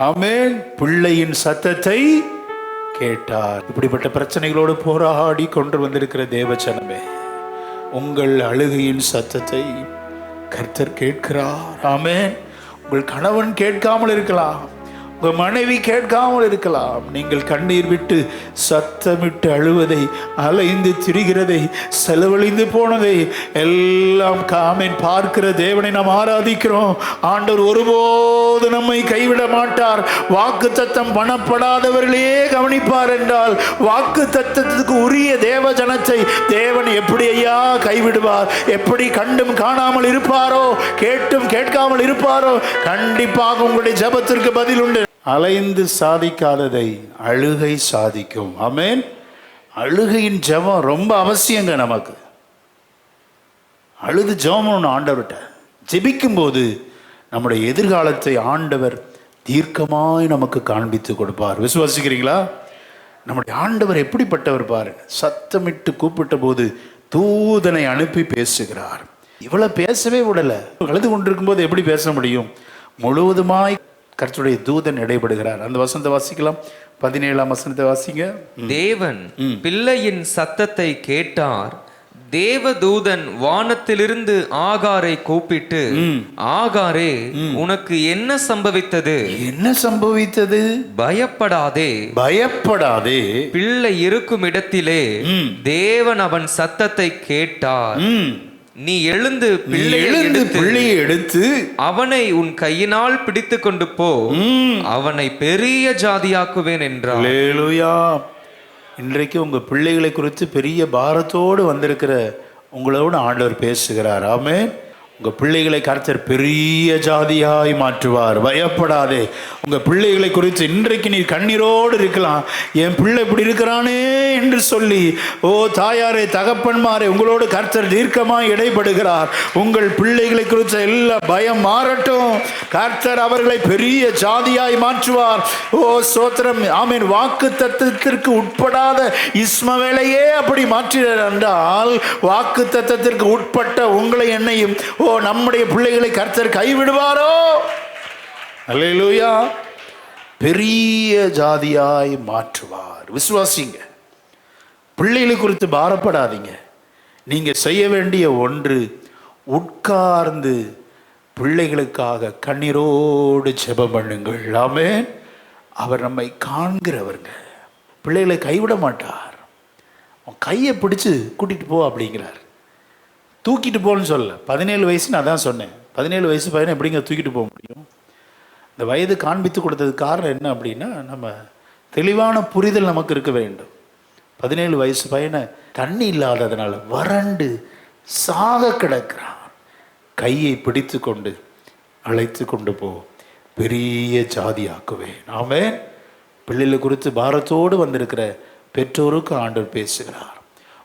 ஆமென். பிள்ளையின் சத்தத்தை கேட்டார். இப்படிப்பட்ட பிரச்சனைகளோடு போராடி கொண்டு வந்திருக்கிற தேவஜனமே, உங்கள் அழுகையின் சத்தத்தை கர்த்தர் கேட்கிறார். ஆமென். உங்கள் கணவன் கேட்காமல் இருக்கலாம், உங்கள் மனைவி கேட்காமல் இருக்கலாம். நீங்கள் கண்ணீர் விட்டு சத்தமிட்டு அழுவதை, அலைந்து திரிகிறதை, செலவழிந்து போனதை எல்லாம் காமேன் பார்க்கிற தேவனை நாம் ஆராதிக்கிறோம். ஆண்டவர் ஒருபோது நம்மை கைவிட மாட்டார். வாக்கு தத்தம் பண்ணப்படாதவர்களே கவனிப்பார் என்றால், வாக்கு தத்தத்துக்கு உரிய தேவ ஜனத்தை தேவன் எப்படி ஐயா கைவிடுவார்? எப்படி கண்டும் காணாமல் இருப்பாரோ, கேட்டும் கேட்காமல் இருப்பாரோ? கண்டிப்பாக உங்களுடைய ஜெபத்திற்கு பதில் உண்டு. அலைந்து சாதிக்காததை அழுகை சாதிக்கும். ஆமென். அழுகையின் ஜெபம் ரொம்ப அவசியங்க. நமக்கு அழுது ஜெபம் ஆண்டவர்கிட்ட ஜெபிக்கும் போது நம்முடைய எதிர்காலத்தை ஆண்டவர் தீர்க்கமாய் நமக்கு காண்பித்து கொடுப்பார். விசுவாசிக்கிறீங்களா? நம்முடைய ஆண்டவர் எப்படிப்பட்டவர் பாருங்க. சத்தமிட்டு கூப்பிட்ட போது தூதனை அனுப்பி பேசுகிறார். இவ்வளவு பேசவே விடல. அழுது கொண்டிருக்கும் போது எப்படி பேச முடியும்? முழுவதுமாய் கர்த்தருடைய தூதன் இடைபடுகிறார். அந்த வசனத்தை வாசிக்கலாம். 17ஆம் வசனத்தை வாசிங்க. தேவன் பிள்ளையின் சத்தத்தை கேட்டார். தேவதூதன் வானத்திலிருந்து ஆகாரை கூப்பிட்டு, ஆகாரே, உனக்கு என்ன சம்பவித்தது? என்ன சம்பவித்தது? பயப்படாதே, பயப்படாதே. பிள்ளை இருக்கும் இடத்திலே தேவன் அவன் சத்தத்தை கேட்டார். நீ எழுந்து பிள்ளையை எடுத்து அவனை உன் கையினால் பிடித்து கொண்டு போ, அவனை பெரிய ஜாதியாக்குவேன் என்றார். அல்லேலூயா. இன்றைக்கு உங்க பிள்ளைகளை குறித்து பெரிய பாரத்தோடு வந்திருக்கிற உங்களோடு ஆண்டவர் பேசுகிறார். ஆமென். உங்க பிள்ளைகளை கர்த்தர் பெரிய ஜாதியாய் மாற்றுவார். பயப்படாதே. உங்க பிள்ளைகளை குறித்து இன்றைக்கு நீ கண்ணீரோடு இருக்கலாம். என் பிள்ளை இப்படி இருக்கிறானே என்று சொல்லி, ஓ தாயாரே, தகப்பன்மாரே, உங்களோடு கர்த்தர் தீர்க்கமாய் இடைபடுகிறார். உங்கள் பிள்ளைகளை குறித்த எல்லா பயம் மாறட்டும். கர்த்தர் அவர்களை பெரிய ஜாதியாய் மாற்றுவார். ஓ சோத்திரம். ஆமென். வாக்கு தத்தத்திற்கு உட்படாத இஸ்மவேலையே அப்படி மாற்றினார் என்றால், வாக்கு தத்தத்திற்கு உட்பட்ட உங்களை என்னையும் நம்முடைய பிள்ளைகளை கர்த்தர் கைவிடுவாரோ? அல்லேலூயா. பெரிய ஜாதியாய் மாற்றுவார். விசுவாசிங்க. பிள்ளைகளை குறித்து பாரப்படாதீங்க. நீங்க செய்ய வேண்டிய ஒன்று, உட்கார்ந்து பிள்ளைகளுக்காக கண்ணீரோடு ஜெபம் பண்ணுங்கள். ஆமென். அவர் நம்மை காண்கிறவருங்க. பிள்ளைகளை கைவிட மாட்டார். கையை பிடிச்சு கூட்டிட்டு போ அப்படிங்கிறார். தூக்கிட்டு போன்னு சொல்ல. 17 வயசு நான் தான் சொன்னேன். 17 வயசு பையனை எப்படிங்க தூக்கிட்டு போக முடியும்? இந்த வயது காண்பித்து கொடுத்தது காரணம் என்ன அப்படின்னா, நம்ம தெளிவான புரிதல் நமக்கு இருக்க வேண்டும். 17 வயசு பையனை தண்ணி இல்லாததுனால வறண்டு சாக கிடக்கிறான். கையை பிடித்து கொண்டு அழைத்து கொண்டு போ, பெரிய ஜாதி ஆக்குவேன். ஆமென். பிள்ளைகளை குறித்து பாரத்தோடு வந்திருக்கிற பெற்றோருக்கு ஆண்டவர் பேசுகிறார்.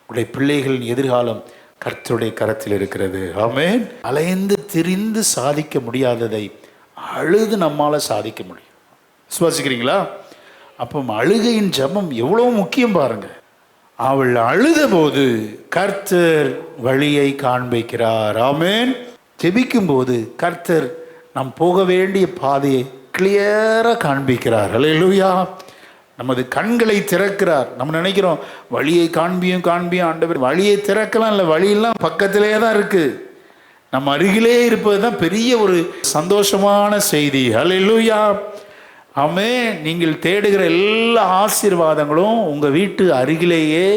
உடைய பிள்ளைகளின் எதிர்காலம் கர்த்தருடைய கரத்தில் இருக்கிறது. ஆமென். அலைந்து திரிந்து சாதிக்க முடியாததை அழுது நம்மால சாதிக்க முடியும். விசுவாசிக்கிறீங்களா? அப்போ அழுகையின் ஜெபம் எவ்வளவு முக்கியம் பாருங்க. அவள் அழுத போது கர்த்தர் வழியை காண்பிக்கிறார். ஆமென். ஜெபிக்கும் போது கர்த்தர் நாம் போக வேண்டிய பாதையை கிளியராக காண்பிக்கிறார். அல்லேலூயா. நமது கண்களை திறக்கிறார். நம்ம நினைக்கிறோம் வழியை காண்பியும் ஆண்டவர். வழியை திறக்கலாம் இல்லை, வழியெல்லாம் பக்கத்திலே தான் இருக்கு. நம்ம அருகிலே இருப்பது தான் பெரிய ஒரு சந்தோஷமான செய்தி. அல்லேலூயா. ஆமென். நீங்கள் தேடுகிற எல்லா ஆசீர்வாதங்களும் உங்கள் வீட்டு அருகிலேயே,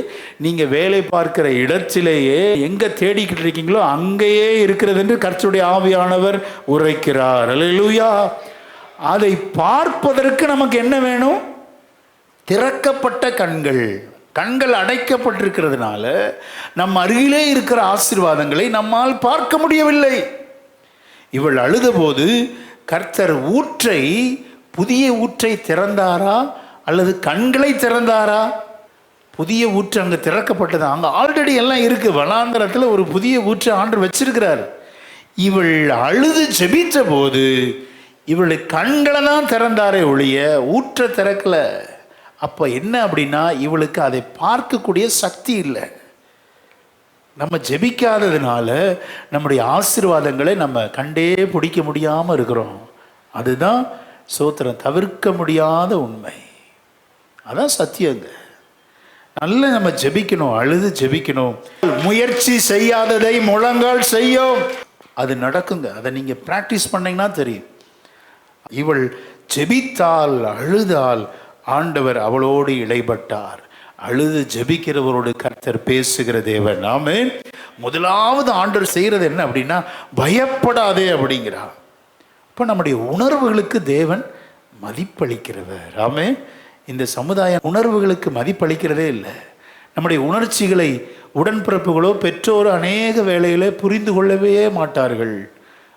நீங்கள் வேலை பார்க்கிற இடத்திலேயே, எங்கே தேடிக்கிட்டு இருக்கீங்களோ அங்கேயே இருக்கிறது என்று கர்த்தருடைய ஆவியானவர் உரைக்கிறார். அல்லேலூயா. அதை பார்ப்பதற்கு நமக்கு என்ன வேணும்? திறக்கப்பட்ட கண்கள். கண்கள் அடைக்கப்பட்டிருக்கிறதுனால நம் அருகிலே இருக்கிற ஆசீர்வாதங்களை நம்மால் பார்க்க முடியவில்லை. இவள் அழுத போது கர்த்தர் ஊற்றை, புதிய ஊற்றை திறந்தாரா அல்லது கண்களை திறந்தாரா? புதிய ஊற்று அங்கே திறக்கப்பட்டது. அங்கே ஆல்ரெடி எல்லாம் இருக்கு. வனாந்தரத்தில் ஒரு புதிய ஊற்றை ஆண்டவர் வச்சிருக்கிறார். இவள் அழுது ஜெபித்த போது இவளுடைய கண்களை தான் திறந்தாரே ஒழிய ஊற்றை திறக்கல. அப்போ என்ன அப்படின்னா, இவளுக்கு அதை பார்க்கக்கூடிய சக்தி இல்லை. நம்ம ஜெபிக்காததுனால நம்முடைய ஆசீர்வாதங்களை நம்ம கண்டே பிடிக்க முடியாமல் இருக்கிறோம். அதுதான் சோத்திரம், தவிர்க்க முடியாத உண்மை. அதான் சத்தியங்க. நல்ல நம்ம ஜெபிக்கணும், அழுது ஜெபிக்கணும். முயற்சி செய்யாததை முழங்கால் செய்யும், அது நடக்குங்க. அதை நீங்கள் ப்ராக்டிஸ் பண்ணீங்கன்னா தெரியும். இவள் ஜெபித்தால், அழுதால், ஆண்டவர் அவளோடு இடைப்பட்டார். அழுது ஜெபிக்கிறவரோடு கர்த்தர் பேசுகிற தேவன். ஆமென். முதலாவது ஆண்டவர் செய்கிறது என்ன அப்படின்னா, பயப்படாதே அப்படிங்கிறார். இப்போ நம்முடைய உணர்வுகளுக்கு தேவன் மதிப்பளிக்கிறவர். ஆமென். இந்த சமுதாயம் உணர்வுகளுக்கு மதிப்பளிக்கிறதே இல்லை. நம்முடைய உணர்ச்சிகளை உடன்பிறப்புகளோ பெற்றோரோ அநேக வேளையில புரிந்து கொள்ளவே மாட்டார்கள்.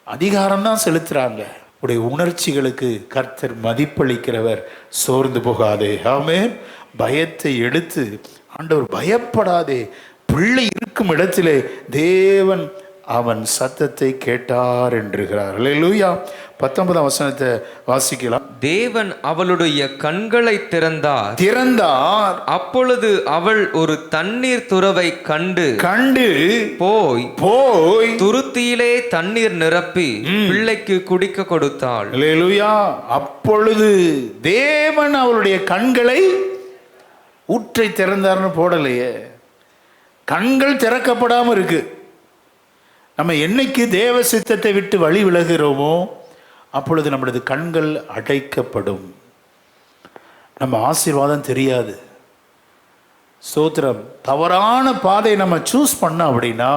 அதிகாரம்தான் செலுத்துறாங்க. உடைய உணர்ச்சிகளுக்கு கர்த்தர் மதிப்பளிக்கிறவர். சோர்ந்து போகாதே. ஆமென். பயத்தை எடுத்து ஆண்டவர் பயப்படாதே, பிள்ளை இருக்கும் இடத்திலே தேவன் அவன் சத்தத்தை கேட்டார் என்றுகிறார். அல்லேலூயா. 19ஆம் வசனத்தை வாசிக்கலாம். தேவன் அவளுடைய கண்களை திறந்தார். அப்பொழுது அவள் ஒரு தண்ணீர் துறவை கண்டு போய் துருத்தியிலே தண்ணீர் நிரப்பி பிள்ளைக்கு குடிக்க கொடுத்தாள். அல்லேலூயா. அப்பொழுது தேவன் அவளுடைய கண்களை, ஊற்றை திறந்தார்னு போடலையே, கண்கள் திறக்கப்படாமல் இருக்கு. நம்ம என்னைக்கு தேவ சித்தத்தை விட்டு வழி விலகிறோமோ அப்பொழுது நம்மளது கண்கள் அடைக்கப்படும். நம்ம ஆசீர்வாதம் தெரியாது. ஸ்தோத்திரம். தவறான பாதை நம்ம சூஸ் பண்ண அப்படின்னா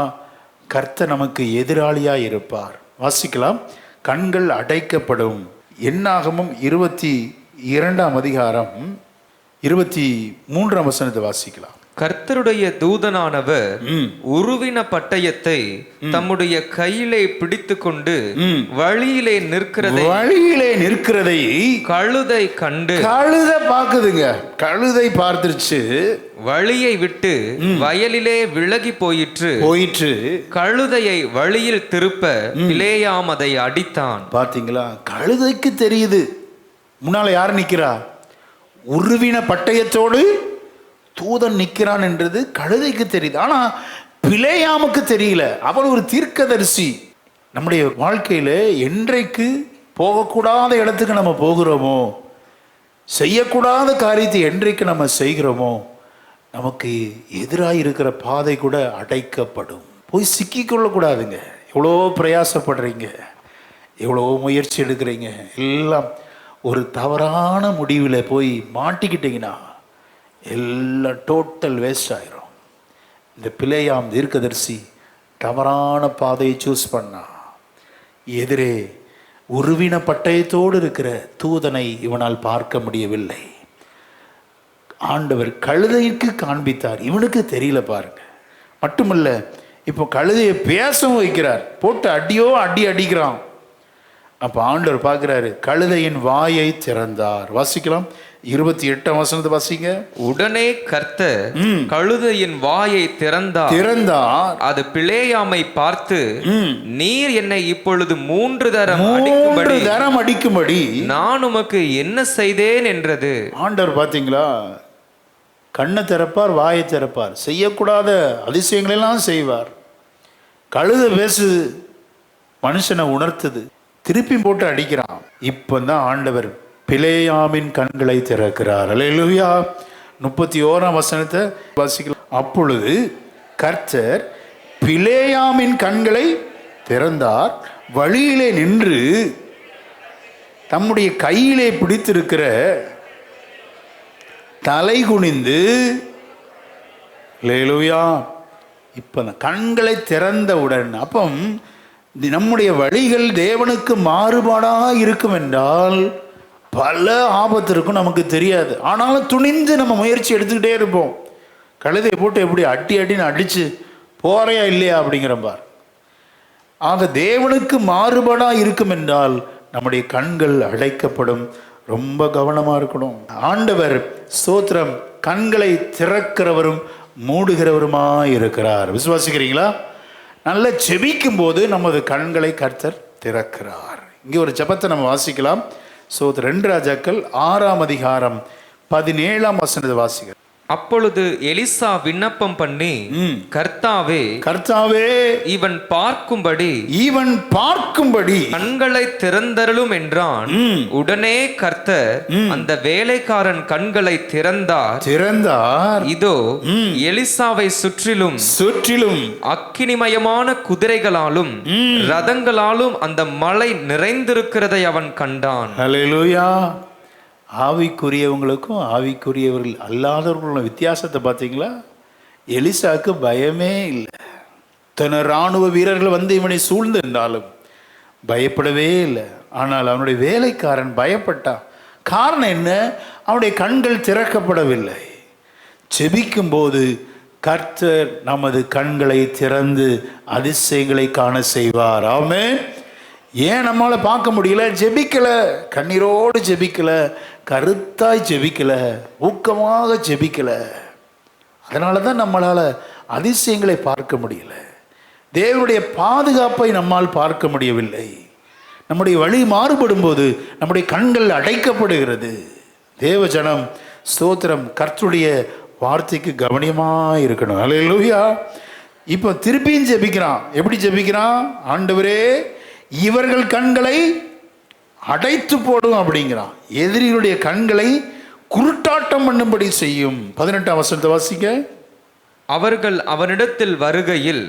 கர்த்தர் நமக்கு எதிராளியாக இருப்பார். வாசிக்கலாம். கண்கள் அடைக்கப்படும். என்னாகமும் 22ஆம் அதிகாரம் 23ஆம் வசனத்தை வாசிக்கலாம். கர்த்தருடைய தூதனானவர் உருவின பட்டயத்தை தம்முடைய கையிலே பிடித்து கொண்டு வழியிலே நிற்கிறதை கழுதை கண்டு, கழுதை பாக்குதுங்க, கழுதை பார்த்துருச்சு, வழியை விட்டு வயலிலே விலகி போயிற்று. கழுதையை வழியில் திருப்ப பிலேயாம் அதை அடித்தான். பாத்தீங்களா? கழுதைக்கு தெரியுது முன்னால யார் நிக்கிறா. உருவின பட்டயத்தோடு தூதன் நிற்கிறான் என்றது கழுதைக்கு தெரியுது. ஆனா பிலேயாமுக்கு தெரியல. அவன் ஒரு தீர்க்கதரிசி. நம்முடைய வாழ்க்கையில என்றைக்கு போகக்கூடாத இடத்துக்கு நம்ம போகிறோமோ, செய்யக்கூடாத காரியத்தை என்றைக்கு நம்ம செய்கிறோமோ, நமக்கு எதிராக இருக்கிற பாதை கூட அடைக்கப்படும். போய் சிக்கிக்கொள்ளக்கூடாதுங்க. எவ்வளோ பிரயாசப்படுறீங்க, எவ்வளோ முயற்சி எடுக்கிறீங்க, எல்லாம் ஒரு தவறான முடிவில் போய் மாட்டிக்கிட்டீங்கன்னா எல்லாம் டோட்டல் வேஸ்ட் ஆயிரும். இந்த பிலேயாம் தீர்க்கதரிசி தவறான பாதையை சூஸ் பண்ணா. எதிரே உருவின பட்டயத்தோடு இருக்கிற தூதனை இவனால் பார்க்க முடியவில்லை. ஆண்டவர் கழுதைக்கு காண்பித்தார், இவனுக்கு தெரியல பாருங்க. மட்டுமல்ல, இப்போ கழுதையை பேசவும் வைக்கிறார், போட்டு அடியோ அடி அடிக்கிறான். அப்போ ஆண்டவர் பார்க்குறாரு, கழுதையின் வாயை திறந்தார். வாசிக்கலாம், 28ஆம் வசனத்தை வாசிங்க. உடனே கர்த்தர் கழுதையின் வாயை திறந்தார். அது பிலேயாமை பார்த்து, நீர் என்னை இப்பொழுது 3 தரம் அடிக்கும்படி நான் உமக்கு என்ன செய்தேன் என்றது. ஆண்டவர் பார்த்தீங்களா, கண்ணை திறப்பார், வாயை திறப்பார், செய்யக்கூடாத அதிசயங்களெல்லாம் செய்வார். கழுதை பேசுது, மனுஷனை உணர்த்துது, திருப்பி போட்டு அடிக்கிறான். இப்பதான் ஆண்டவர் பிலேயாமின் கண்களை திறக்கிறார். அல்லேலூயா. 31ஆம் வசனத்தை வாசிக்கலாம். அப்பொழுது கர்த்தர் பிலேயாமின் கண்களை திறந்தார், வழியிலே நின்று தம்முடைய கையிலே பிடித்திருக்கிற தலை குனிந்து, அல்லேலூயா, இப்ப கண்களை திறந்தவுடன், அப்போ நம்முடைய வழிகள் தேவனுக்கு மாறுபாடாக இருக்கும் என்றால் பல ஆபத்து இருக்கும், நமக்கு தெரியாது. ஆனாலும் துணிந்து நம்ம முயற்சி எடுத்துக்கிட்டே இருப்போம். கழுதையை போட்டு எப்படி அடின்னு அடிச்சு போறையா இல்லையா அப்படிங்கிற பார். ஆக தேவனுக்கு மாறுபாடாக இருக்கும் என்றால் நம்முடைய கண்கள் அடைக்கப்படும். ரொம்ப கவனமா இருக்கணும். ஆண்டவர் ஸ்தோத்திரம் கண்களை திறக்கிறவரும் மூடுகிறவருமாய் இருக்கிறார். விசுவாசிக்கிறீங்களா? நல்ல செபிக்கும் போது நமது கண்களை கர்த்தர் திறக்கிறார். இங்கே ஒரு ஜெபத்தை நம்ம வாசிக்கலாம். 2 ராஜாக்கள் 6ஆம் அதிகாரம் 17ஆம் வசனத்தை வாசிக்கிறோம். அப்பொழுது எலிசா விண்ணப்பம் பண்ணி, கர்த்தாவே இவன் பார்க்கும்படி கண்களை திறந்தருளும் என்றான். உடனே கர்த்தர் அந்த வேலைக்காரன் கண்களை திறந்தார். இதோ எலிசாவை சுற்றிலும் அக்கினிமயமான குதிரைகளாலும் ரதங்களாலும் அந்த மலை நிறைந்திருக்கிறதை அவன் கண்டான். ஹல்லேலூயா. ஆவிக்குரியவங்களுக்கும் ஆவிக்குரியவர்கள் அல்லாதவர்களும் வித்தியாசத்தை பார்த்தீங்களா? எலிசாக்கு பயமே இல்லை. தன இராணுவ வீரர்கள் வந்து இவனை சூழ்ந்திருந்தாலும் பயப்படவே இல்லை. ஆனால் அவனுடைய வேலைக்காரன் பயப்பட்டான். காரணம் என்ன? அவனுடைய கண்கள் திறக்கப்படவில்லை. செபிக்கும் போது கர்த்தர் நமது கண்களை திறந்து அதிசயங்களை காண செய்வார். ஆமென். ஏன் நம்மளால பார்க்க முடியல? ஜெபிக்கல, கண்ணீரோடு ஜெபிக்கல, கருத்தாய் ஜெபிக்கல, ஊக்கமாக ஜெபிக்கல. அதனால தான் நம்மளால அதிசயங்களை பார்க்க முடியல. தேவனுடைய பாதுகாப்பை நம்மால் பார்க்க முடியவில்லை. நம்முடைய வழி மாறுபடும் போது நம்முடைய கண்கள் அடைக்கப்படுகிறது. தேவஜனம் ஸ்தோத்திரம் கர்த்தருடைய வார்த்தைக்கு கவனமாக இருக்கணும். அல்லேலூயா. இப்போ திருப்பியும் ஜெபிக்கிறான். எப்படி ஜெபிக்கிறான்? ஆண்டவரே இவர்கள் கண்களை அடைத்து போடும் அப்படிங்கிறான். எதிரிகளுடைய கண்களை குருட்டாட்டம் பண்ணும்படி செய்யும். 18ஆம் வசனத்தை வாசிக்க. அவர்கள் அவனிடத்தில் வருகையில்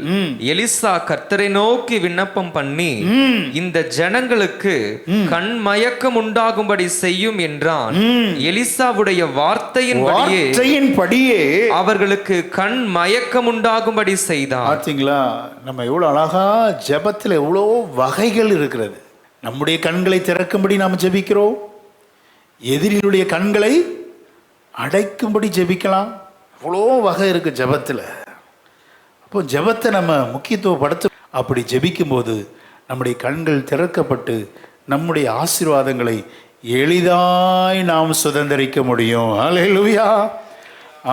எலிசா கர்த்தரை நோக்கி விண்ணப்பம் பண்ணி, இந்த ஜனங்களுக்கு கண் மயக்கம் உண்டாகும்படி செய்யும் என்றான். எலிசாவுடைய வார்த்தையின்படியே அவர்களுக்கு கண் மயக்கம் உண்டாகும்படி செய்தான். பார்த்தீங்களா? நம்ம எவ்வளவு அழகா ஜெபத்தில் எவ்வளோ வகைகள் இருக்கிறது. நம்முடைய கண்களை திறக்கும்படி நாம் ஜெபிக்கிறோம். எதிரிகளுடைய கண்களை அடைக்கும்படி ஜெபிக்கலாம். அவ்வளோ வகை இருக்கு ஜெபத்தில். அப்போ ஜெபத்தை நம்ம முக்கியத்துவப்படுத்த, அப்படி ஜெபிக்கும்போது நம்முடைய கண்கள் திறக்கப்பட்டு நம்முடைய ஆசீர்வாதங்களை எளிதாய் நாம் சுதந்திரிக்க முடியும். அல்லேலூயா.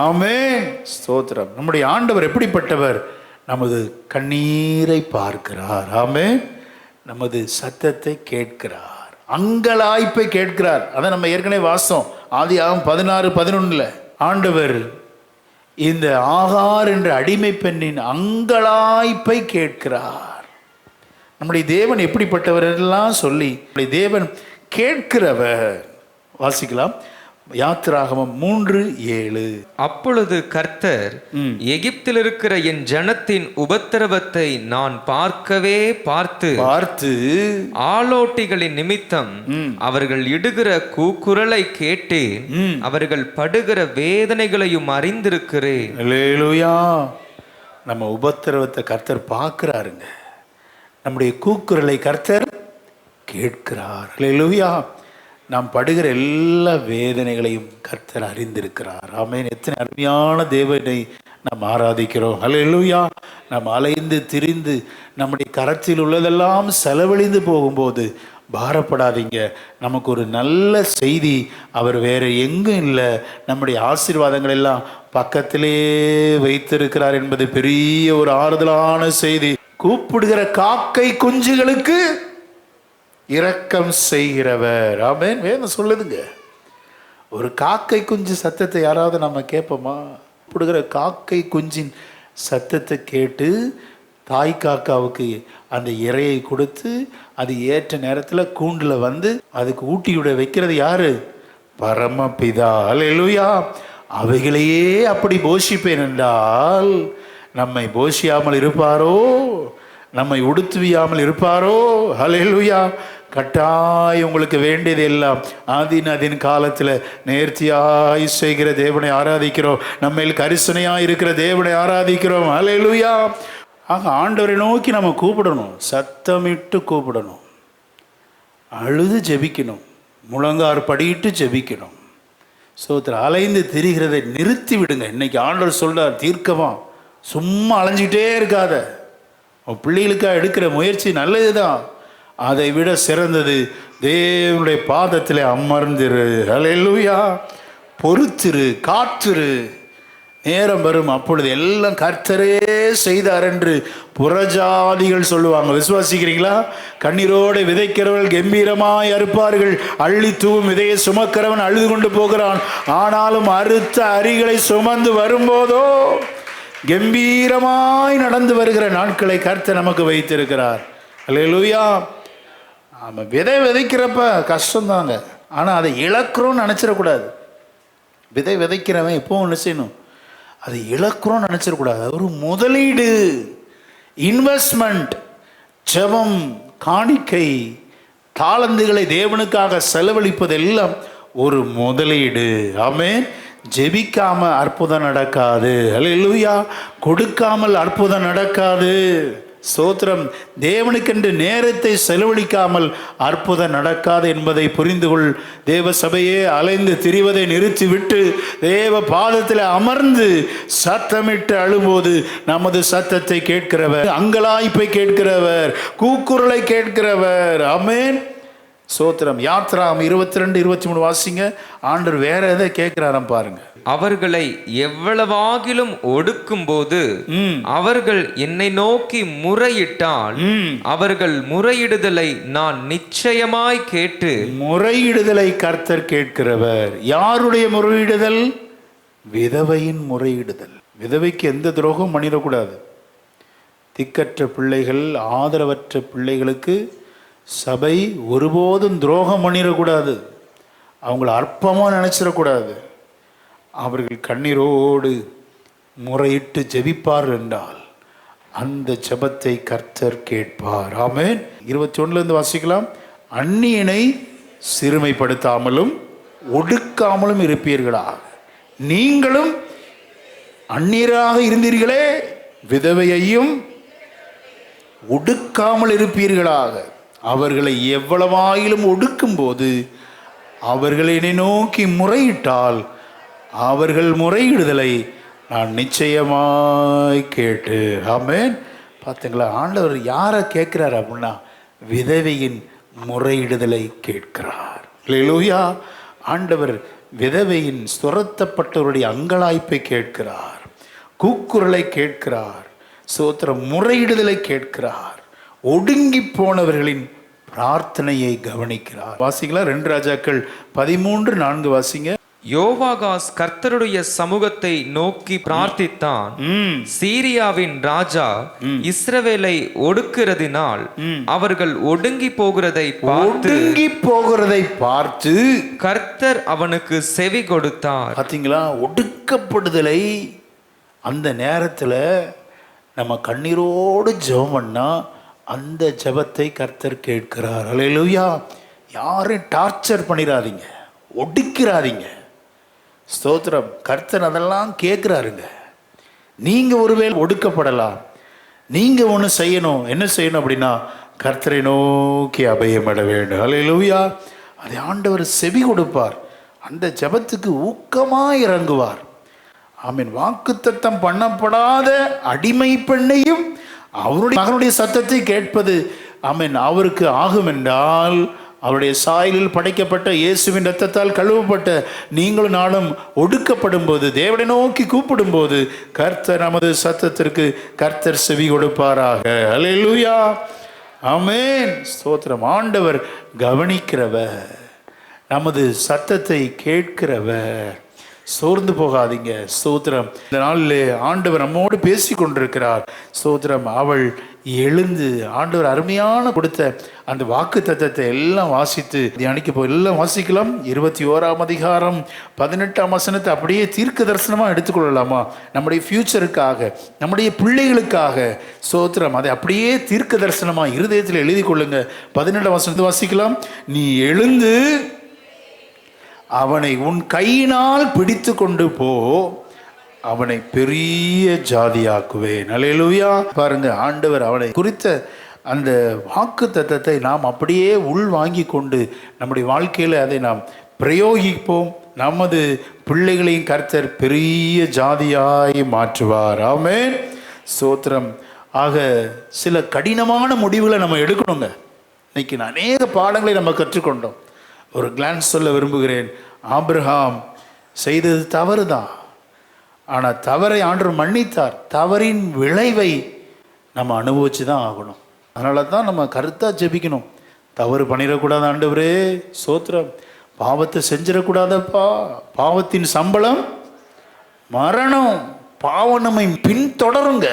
ஆமென். ஸ்தோத்திரம். நம்முடைய ஆண்டவர் எப்படிப்பட்டவர்? நமது கண்ணீரை பார்க்கிறார். ஆமென். நமது சத்தத்தை கேட்கிறார், அங்கலாய்ப்பை கேட்கிறார். அதை நம்ம ஏற்கனவே வாசம் ஆதியாகமம் 16:11. ஆண்டவர் இந்த ஆகார் என்ற அடிமை பெண்ணின் அங்கலாய்ப்பை கேட்கிறார். நம்முடைய தேவன் எப்படிப்பட்டவர் எல்லாம் சொல்லி நம்முடைய தேவன் கேட்கிறவர். வாசிக்கலாம், யாத்திராகமம் 3:7. அப்பொழுது கர்த்தர், எகிப்தில் இருக்கிற என் ஜனத்தின் உபத்திரவத்தை நான் பார்த்து ஆலோட்டிகளின் நிமித்தம் அவர்கள் இடுகிற கூக்குரலை கேட்டு அவர்கள் படுகிற வேதனைகளையும் அறிந்திருக்கிறேன். அல்லேலூயா. நம்ம உபத்திரவத்தை கர்த்தர் பார்க்கிறாருங்க. நம்முடைய கூக்குரலை கர்த்தர் கேட்கிறார். அல்லேலூயா. நாம் படுகிற எல்லா வேதனைகளையும் கர்த்தர் அறிந்திருக்கிறார். ஆமென். எத்தனை அருமையான தேவனை நம்ம ஆராதிக்கிறோம். அல்லேலூயா. நம்ம அலைந்து திரிந்து நம்முடைய கரத்தில் உள்ளதெல்லாம் செலவழிந்து போகும்போது பாரப்படாதீங்க. நமக்கு ஒரு நல்ல செய்தி, அவர் வேற எங்கும் இல்லை, நம்முடைய ஆசீர்வாதங்கள் எல்லாம் பக்கத்திலே வைத்திருக்கிறார் என்பது பெரிய ஒரு ஆறுதலான செய்தி. கூப்பிடுகிற காக்கை குஞ்சுகளுக்கு இரக்கம் செய்கிறவர். ஆமென். வேதம் சொல்லுதுங்க. ஒரு காக்கை குஞ்சு சத்தத்தை யாராவது நம்ம கேட்போமா? கூப்பிடுகிற காக்கை குஞ்சின் சத்தத்தை கேட்டு தாய் காக்காவுக்கு அந்த இரையை கொடுத்து அது ஏற்ற நேரத்தில் கூண்டில் வந்து அதுக்கு ஊட்டியுட வைக்கிறது யாரு? பரமபிதா. அல்லேலூயா. அவைகளையே அப்படி போஷிப்பேன் என்றால் நம்மை போஷியாமல் இருப்பாரோ? நம்மை உடுத்துவியாமல் இருப்பாரோ? அல்லேலூயா. கட்டாயம் உங்களுக்கு வேண்டியது எல்லாம் அதின் காலத்தில் நேர்த்தியாய் செய்கிற தேவனை ஆராதிக்கிறோம். நம்மையில் கரிசனையாய் இருக்கிற தேவனை ஆராதிக்கிறோம். அல்லேலூயா. ஆக ஆண்டவரை நோக்கி நம்ம கூப்பிடணும், சத்தமிட்டு கூப்பிடணும், அழுது ஜெபிக்கணும், முழங்கார் படியிட்டு ஜெபிக்கணும். அலைந்து திரிகிறதை நிறுத்தி விடுங்க. இன்னைக்கு ஆண்டவர் சொல்றார் தீர்க்கமா, சும்மா அலைஞ்சிட்டே இருக்காத. உன் பிள்ளைகளுக்காக எடுக்கிற முயற்சி நல்லதுதான். அதை விட சிறந்தது தேவனுடைய பாதத்தில் அமர்ந்திரு. அல்லேலூயா. பொறுத்திரு, காத்திரு. நேரம் வரும், அப்பொழுது எல்லாம் கர்த்தரே செய்தார் என்று புறஜாதிகள் சொல்லுவாங்க. விசுவாசிக்கிறீங்களா? கண்ணீரோடு விதைக்கிறவர்கள் கம்பீரமாய் அறுப்பார்கள். அள்ளி தூவும் விதையை சுமக்கிறவன் அழுது கொண்டு போகிறான். ஆனாலும் அறுத்த அரிகளை சுமந்து வரும்போதோ கம்பீரமாய் நடந்து வருகிற நாட்களை கர்த்தர் நமக்கு வைத்திருக்கிறார். அல்லேலூயா. ஆமாம், விதை விதைக்கிறப்ப கஷ்டம்தாங்க. ஆனால் அதை இழக்கிறோன்னு நினச்சிடக்கூடாது. விதை விதைக்கிறவன் எப்போவும் என்ன செய்யணும்? அதை இழக்கிறோன்னு நினச்சிடக்கூடாது. ஒரு முதலீடு, இன்வெஸ்ட்மெண்ட். ஜெபம், காணிக்கை, தாளந்துகளை தேவனுக்காக செலவழிப்பதெல்லாம் ஒரு முதலீடு. ஆமென். ஜெபிக்காம அற்புதம் நடக்காது. அல்லேலூயா. கொடுக்காமல் அற்புதம் நடக்காது. ஸ்தோத்திரம். தேவனுக்கென்று நேரத்தை செலவழிக்காமல் அற்புதம் நடக்காது என்பதை புரிந்து கொள். தேவ சபையே, அலைந்து திரிவதை நிறுத்திவிட்டு தேவ பாதத்தில் அமர்ந்து சத்தமிட்டு அழும்போது நமது சத்தத்தை கேட்கிறவர், அங்கலாய்ப்பை கேட்கிறவர், கூக்குரலை கேட்கிறவர். ஆமென். ஸ்தோத்திரம். யாத்ராம் 22-23 வாசிங்க. ஆண்டவர் வேற எதை கேட்கிறாராம் பாருங்க. அவர்களை எவ்வளவாகிலும் ஒடுக்கும் போது அவர்கள் என்னை நோக்கி முறையிட்டால் அவர்கள் முறையிடுதலை நான் நிச்சயமாய் கேட்டு. முறையிடுதலை கர்த்தர் கேட்கிறவர். யாருடைய முறையிடுதல்? விதவையின் முறையிடுதல். விதவைக்கு எந்த துரோகம் பண்ணிடக்கூடாது. திக்கற்ற பிள்ளைகள், ஆதரவற்ற பிள்ளைகளுக்கு சபை ஒருபோதும் துரோகம் பண்ணிடக்கூடாது. அவங்கள அற்பமாக நினைச்சிடக்கூடாது. அவர்கள் கண்ணீரோடு முறையிட்டு ஜெபிப்பார் என்றால் அந்த ஜெபத்தை கர்த்தர் கேட்பார். ஆமென். 21 வாசிக்கலாம். அந்நியனை சிறுமைப்படுத்தாமலும் ஒடுக்காமலும் இருப்பீர்களாக, நீங்களும் அந்நியராக இருந்தீர்களே, விதவையையும் ஒடுக்காமல் இருப்பீர்களாக. அவர்களை எவ்வளவாயிலும் ஒடுக்கும் போது அவர்கள் என்னை நோக்கி முறையிட்டால் அவர்கள் முறையிடுதலை நான் நிச்சயமாய் கேட்டு. ஆமென். பார்த்தீங்களா? ஆண்டவர் யாரை கேட்கிறார் அப்படின்னா விதவையின் முறையிடுதலை கேட்கிறார். அல்லேலூயா. ஆண்டவர் விதவையின் துரத்தப்பட்டவருடைய அங்கலாய்ப்பை கேட்கிறார், கூக்குரலை கேட்கிறார், ஸ்தோத்திரம், முறையிடுதலை கேட்கிறார், ஒடுங்கி போனவர்களின் பிரார்த்தனையை கவனிக்கிறார். வாசிக்கலாம். 2 ராஜாக்கள் 13:4 வாசிங்க. யோவாகாஸ் கர்த்தருடைய சமூகத்தை நோக்கி பிரார்த்தித்தான். சீரியாவின் ராஜா இஸ்ரவேலை ஒடுக்கிறதினால் அவர்கள் ஒடுங்கி போகிறதை பார்த்து கர்த்தர் அவனுக்கு செவி கொடுத்தார். பார்த்தீங்களா? ஒடுக்கப்படுதலை அந்த நேரத்தில் நம்ம கண்ணீரோடு ஜெபம் பண்ணா அந்த ஜெபத்தை கர்த்தர் கேட்கிறார். அல்லேலூயா. யாரையும் டார்ச்சர் பண்ணிடாதீங்க, ஒடுக்கிறாதீங்க. ஸ்தோத்திரம். கர்த்தர் அதெல்லாம் கேட்குறாருங்க. நீங்கள் ஒருவேளை ஒடுக்கப்படலாம். நீங்கள் ஒன்று செய்யணும். என்ன செய்யணும் அப்படின்னா கர்த்தரை நோக்கி அபயப்பட வேண்டும். அல்லேலூயா. அதை ஆண்டவர் செவி கொடுப்பார். அந்த ஜெபத்துக்கு ஊக்கமாக இறங்குவார். ஆமீன். வாக்குத்தத்தம் பண்ணப்படாத அடிமை பெண்ணையும் அவருடைய மகனுடைய சத்தத்தை கேட்பது ஆமீன் அவருக்கு ஆகும் என்றால், அவருடைய சாயலில் படைக்கப்பட்ட இயேசுவின் இரத்தத்தால் கழுவப்பட்ட நீங்களும் நானும் ஒடுக்கப்படும் போது, தேவனை நோக்கி கூப்பிடும் போது, கர்த்தர் நமது சத்தத்திற்கு கர்த்தர் செவி கொடுப்பாராக. அல்லேலூயா, ஆமென், ஸ்தோத்திரம். ஆண்டவர் கவனிக்கிறவர், நமது சத்தத்தை கேட்கிறவர். சோர்ந்து போகாதீங்க. ஸ்தோத்திரம். இந்த நாளில் ஆண்டவர் நம்மோடு பேசி கொண்டிருக்கிறார். ஸ்தோத்திரம். அவள் எழுந்து ஆண்டவர் அருமையான கொடுத்த அந்த வாக்கு தத்தத்தை எல்லாம் வாசித்து தியானிக்க போய் எல்லாம் வாசிக்கலாம். 21ஆம் அதிகாரம் 18ஆம் வசனத்தை அப்படியே தீர்க்க தரிசனமாக எடுத்துக்கொள்ளலாமா? நம்முடைய ஃபியூச்சருக்காக, நம்முடைய பிள்ளைகளுக்காக. ஸ்தோத்திரம். அதை அப்படியே தீர்க்க தரிசனமாக இருதயத்தில் எழுதி கொள்ளுங்க. 18ஆம் வசனத்தை வாசிக்கலாம். நீ எழுந்து அவனை உன் கையினால் பிடித்து கொண்டு போ, அவனை பெரிய ஜாதியாக்குவேன். அல்லேலூயா. பாருங்க, ஆண்டவர் அவனை குறித்த அந்த வாக்கு தத்தத்தை நாம் அப்படியே உள் வாங்கி கொண்டு நம்முடைய வாழ்க்கையில் அதை நாம் பிரயோகிப்போம். நமது பிள்ளைகளையும் கர்த்தர் பெரிய ஜாதியாய் மாற்றுவார். ஆமென், ஸ்தோத்திரம். ஆக சில கடினமான முடிவுகளை நம்ம எடுக்கணுங்க. இன்னைக்கு அநேக பாடங்களை நம்ம கற்றுக்கொண்டோம். ஒரு கிளான்ஸ் சொல்ல விரும்புகிறேன். ஆபிரகாம் செய்தது தவறு தான், ஆனால் தவறை ஆண்டவர் மன்னித்தார். தவறின் விளைவை நம்ம அனுபவிச்சு தான் ஆகணும். அதனால தான் நம்ம கருத்தாக ஜெபிக்கணும். தவறு பண்ணிடக்கூடாது ஆண்டவரே, ஸ்தோத்திரம். பாவத்தை செஞ்சிடக்கூடாதப்பா. பாவத்தின் சம்பளம் மரணம். பாவம் நம்மை பின்தொடருங்க,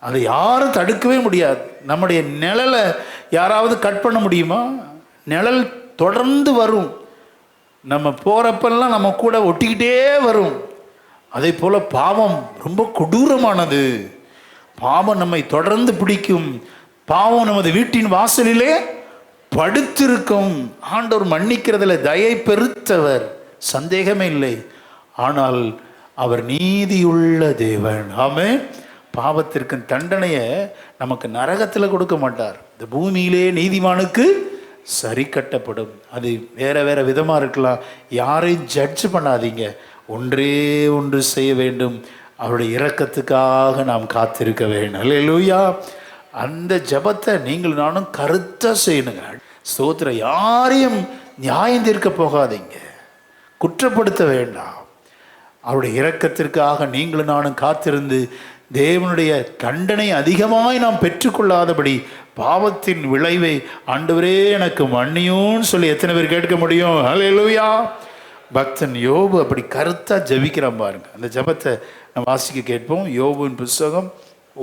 அதை யாரும் தடுக்கவே முடியாது. நம்முடைய நிழலை யாராவது கட் பண்ண முடியுமா? நிழல் தொடர்ந்து வரும். நம்ம போகிறப்பெல்லாம் நம்ம கூட ஒட்டிக்கிட்டே வரும். அதே போல் பாவம் ரொம்ப கொடூரமானது. பாவம் நம்மை தொடர்ந்து பிடிக்கும். பாவம் நமது வீட்டின் வாசலிலே படுத்திருக்கும். ஆண்டவர் மன்னிக்கிறதுல தயை பெருத்தவர், சந்தேகமே இல்லை. ஆனால் அவர் நீதியுள்ள தேவன். ஆமென். பாவத்திற்கு தண்டனையை நமக்கு நரகத்தில் கொடுக்க மாட்டார். இந்த பூமியிலே நீதிமானுக்கு சரி கட்டப்படும். அது வேற வேற விதமாக இருக்கலாம். யாரையும் ஜட்ஜ் பண்ணாதீங்க. ஒன்றே ஒன்று செய்ய வேண்டும், அவருடைய இரக்கத்துக்காக நாம் காத்திருக்க வேண்டும். அல்லேலூயா. அந்த ஜெபத்தை நீங்கள் நானும் கருத்தாக செய்யணுங்க. ஸ்தோத்திரம். யாரையும் நியாயம் தீர்க்க போகாதீங்க, குற்றப்படுத்த வேண்டாம். அவருடைய இரக்கத்திற்காக நீங்களும் நானும் காத்திருந்து தேவனுடைய தண்டனை அதிகமாய் நாம் பெற்றுக்கொள்ளாதபடி பாவத்தின் விளைவை ஆண்டவரே எனக்கு மன்னியும்னு சொல்லி எத்தனை பேர் கேட்க முடியும்? அல்லேலூயா. பக்தன் யோபு அப்படி கருத்தா ஜெபிக்கிறான் பாருங்க. அந்த ஜெபத்தை நம்ம வாசிக்க கேட்போம். யோபுவின் புத்தகம்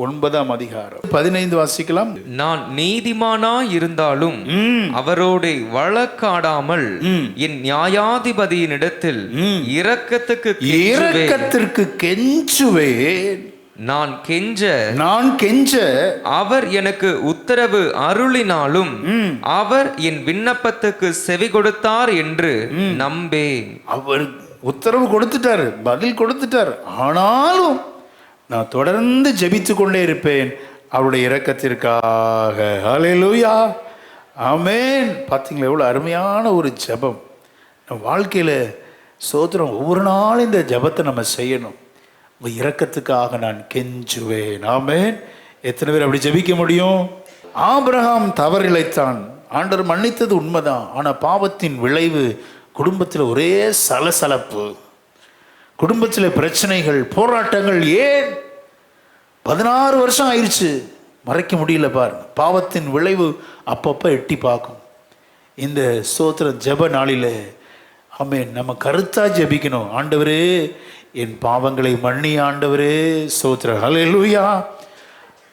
9ஆம் அதிகாரம் 15 வாசிக்கலாம். நான் நீதிமானா இருந்தாலும் அவரோடு வழக்காடாமல் என் நியாயாதிபதியினிடத்தில் இரக்கத்துக்கு கெஞ்சுவேன். நான் கெஞ்ச அவர் எனக்கு உத்தரவு அருளினாலும் அவர் என் விண்ணப்பத்துக்கு செவி கொடுத்தார் என்று நம்பேன். அவர் உத்தரவு கொடுத்துட்டாரு, பதில் கொடுத்துட்டார். ஆனாலும் நான் தொடர்ந்து ஜெபித்து கொண்டே இருப்பேன் அவருடைய இரக்கத்திற்காக. ஹல்லேலூயா, ஆமென். பார்த்தீங்களா எவ்வளோ அருமையான ஒரு ஜெபம். நம்ம வாழ்க்கையில் ஸ்தோத்திரம். ஒவ்வொரு நாளும் இந்த ஜெபத்தை நம்ம செய்யணும். உங்கள் இரக்கத்துக்காக நான் கெஞ்சுவேன். ஆமென். எத்தனை பேர் அப்படி ஜெபிக்க முடியும்? ஆபிரகாம் தவறிழைத்தான், ஆண்டவர் மன்னித்தது உண்மைதான். ஆனால் பாவத்தின் விளைவு குடும்பத்தில் ஒரே சலசலப்பு, குடும்பத்தில் பிரச்சனைகள், போராட்டங்கள். ஏன் 16 வருஷம் ஆயிடுச்சு, மறைக்க முடியல பாருங்க. பாவத்தின் விளைவு அப்பப்போ எட்டி பார்க்கும். இந்த ஸ்தோத்திர ஜெப நாளில் ஆமென் நம்ம கருத்தாக ஜெபிக்கணும். ஆண்டவரே என் பாவங்களை மன்னி ஆண்டவரே, ஸ்தோத்திரம். ஹல்லேலூயா.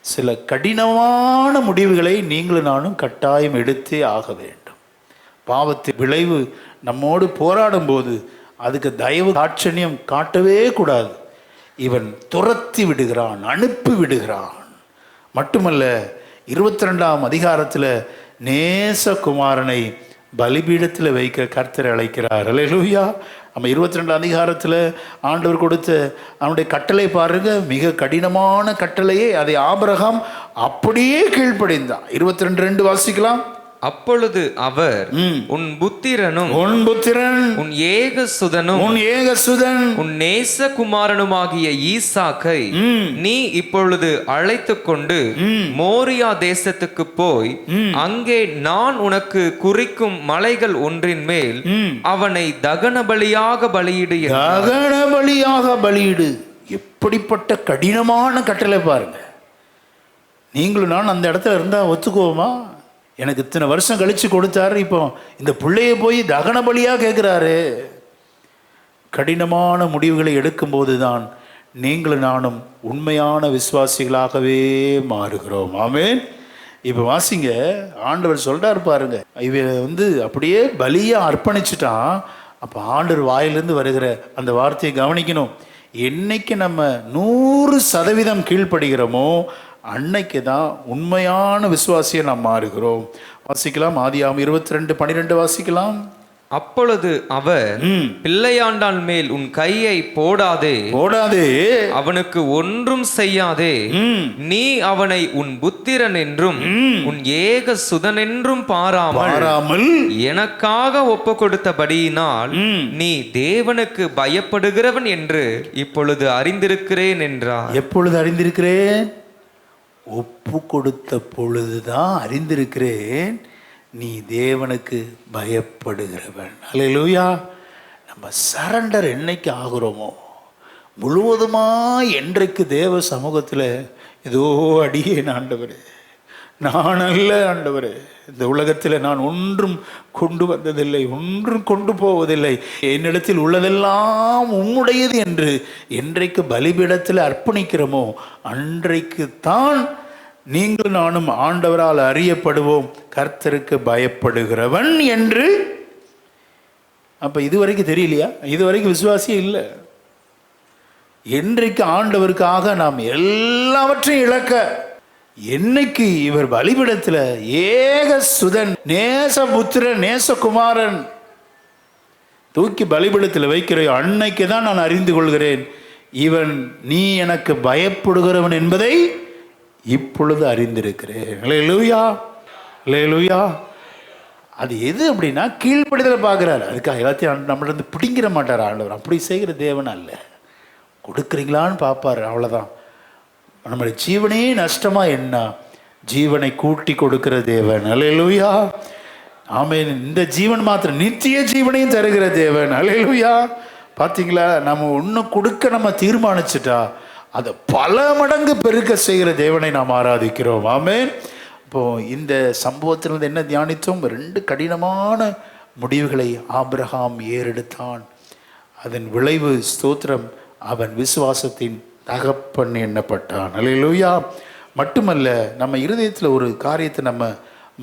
சில கடினமான முடிவுகளை நீங்களும் நானும் கட்டாயம் எடுத்தே ஆக வேண்டும். பாவத்தின் விளைவு நம்மோடு போராடும் போது அதுக்கு தயவு தாட்சண்யம் காட்டவே கூடாது. இவன் துரத்தி விடுகிறான், அனுப்பி விடுகிறான். மட்டுமல்ல 22ஆம் அதிகாரத்தில் நேசகுமாரனை பலிபீடத்தில் வைக்க கர்த்தர் அழைக்கிறார். அல்லேலூயா. நம்ம 22ஆம் அதிகாரத்தில் ஆண்டவர் கொடுத்த அவனுடைய கட்டளை பாருங்க, மிக கடினமான கட்டளையே. அதை ஆபிரகாம் அப்படியே கீழ்ப்படிந்தான். 22:2 வாசிக்கலாம். அப்பொழுது அவர் உன் புத்திரனும் உன் ஏகசுதன் உன் நேசகுமாரனுமாகிய ஈசாக்கை நீ இப்பொழுது அழைத்து கொண்டு மோரியா தேசத்துக்கு போய் அங்கே நான் உனக்கு குறிக்கும் மலைகள் ஒன்றின் மேல் அவனை தகன பலியாக பலியிடு. எப்படிப்பட்ட கடினமான கட்டளை பாருங்க. நீங்களும் நான் அந்த இடத்துல இருந்தா ஒத்துக்குவோமா? எனக்கு இத்தனை வருஷம் கழிச்சு கொடுத்தாரு, இப்போ இந்த பிள்ளைய போய் தகன பலியா கேட்கிறாரு. கடினமான முடிவுகளை எடுக்கும்போது தான் நீங்களும் நானும் உண்மையான விசுவாசிகளாகவே மாறுகிறோம். ஆமென். இப்போ வாசிங்க, ஆண்டவர் சொல்றாரு பாருங்க, இவன் அப்படியே பலியா அர்ப்பணிச்சுட்டான். அப்போ ஆண்டவர் வாயிலிருந்து வருகிற அந்த வார்த்தையை கவனிக்கணும். என்னைக்கு நம்ம 100% கீழ்ப்படுகிறோமோ அன்னைக்கு தான் உண்மையான விசுவாசியை நாம் மாறுகிறோம். வாசிக்கலாம், ஆதியாகமம் 22:12 வாசிக்கலாம். அப்பொழுது அவர் பிள்ளையாண்டான் மேல் உன் கையை போடாதே, அவனுக்கு ஒன்றும் செய்யாதே. நீ அவனை உன் புத்திரன் என்றும் உன் ஏக சுதன் என்றும் பாராமல் எனக்காக ஒப்பு கொடுத்தபடியினால் நீ தேவனுக்கு பயப்படுகிறவன் என்று இப்பொழுது அறிந்திருக்கிறேன் என்றார். எப்பொழுது அறிந்திருக்கிறேன்? ஒப்பு கொடுத்த பொழுதுதான் அறிந்திருக்கிறேன் நீ தேவனுக்கு பயப்படுகிறவன். அல்லேலூயா. நம்ம சரண்டர் என்னைக்கு ஆகிறோமோ, முழுவதுமாய் என்றைக்கு தேவ சமூகத்தில் ஏதோ அடியேன் ஆண்டவரே, நான் அல்ல ஆண்டவரே, இந்த உலகத்தில் நான் ஒன்றும் கொண்டு வந்ததில்லை, ஒன்றும் கொண்டு போவதில்லை, என்னிடத்தில் உள்ளதெல்லாம் உம்முடையது என்று என்றைக்கு பலிபீடத்தில் அர்ப்பணிக்கிறோமோ அன்றைக்கு தான் நீங்கள் நானும் ஆண்டவரால் அறியப்படுவோம், கர்த்தருக்கு பயப்படுகிறவன் என்று. அப்ப இதுவரைக்கும் தெரியலையா? இதுவரைக்கும் விசுவாசியே இல்லை. என்றைக்கு ஆண்டவருக்காக நாம் எல்லாவற்றையும் இழக்க, என்னைக்கு இவர் பலிபீடத்தில் ஏக சுதன் நேசபுத்திரன் நேசகுமாரன் தூக்கி பலிபீடத்தில் வைக்கிற அன்னைக்கு தான் நான் அறிந்து கொள்கிறேன், இவன் நீ எனக்கு பயப்படுகிறவன் என்பதை இப்பொழுது அறிந்திருக்கிறேன். அல்லேலூயா, அல்லேலூயா. அது எது அப்படின்னா கீழ்ப்படிதலை பார்க்குறாரு. அதுக்காக எல்லாத்தையும் நம்மளிருந்து பிடிங்கிற மாட்டார் ஆண்டவர். அப்படி செய்கிற தேவன் அல்ல. கொடுக்குறீங்களான்னு பார்ப்பார், அவ்வளோதான். நம்மளுடைய ஜீவனே நஷ்டமா என்ன, ஜீவனை கூட்டி கொடுக்கிற தேவன். அல்லேலூயா, ஆமென். இந்த ஜீவன் மாத்திரம் நித்திய ஜீவனையும் தருகிற தேவன். அல்லேலூயா. பார்த்தீங்களா, நம்ம ஒன்று கொடுக்க நம்ம தீர்மானிச்சுட்டா அதை பல மடங்கு பெருக்க செய்கிற தேவனை நாம் ஆராதிக்கிறோம். ஆமென். இப்போ இந்த சம்பவத்திலிருந்து என்ன தியானித்தோம்? 2 கடினமான முடிவுகளை ஆபிரகாம் ஏறெடுத்தான். அதன் விளைவு ஸ்தோத்திரம், அவன் விசுவாசத்தின் தகப்பன் எண்ணப்பட்டான். அல்லேலூயா. மட்டுமல்ல, நம்ம இருதயத்தில் ஒரு காரியத்தை நம்ம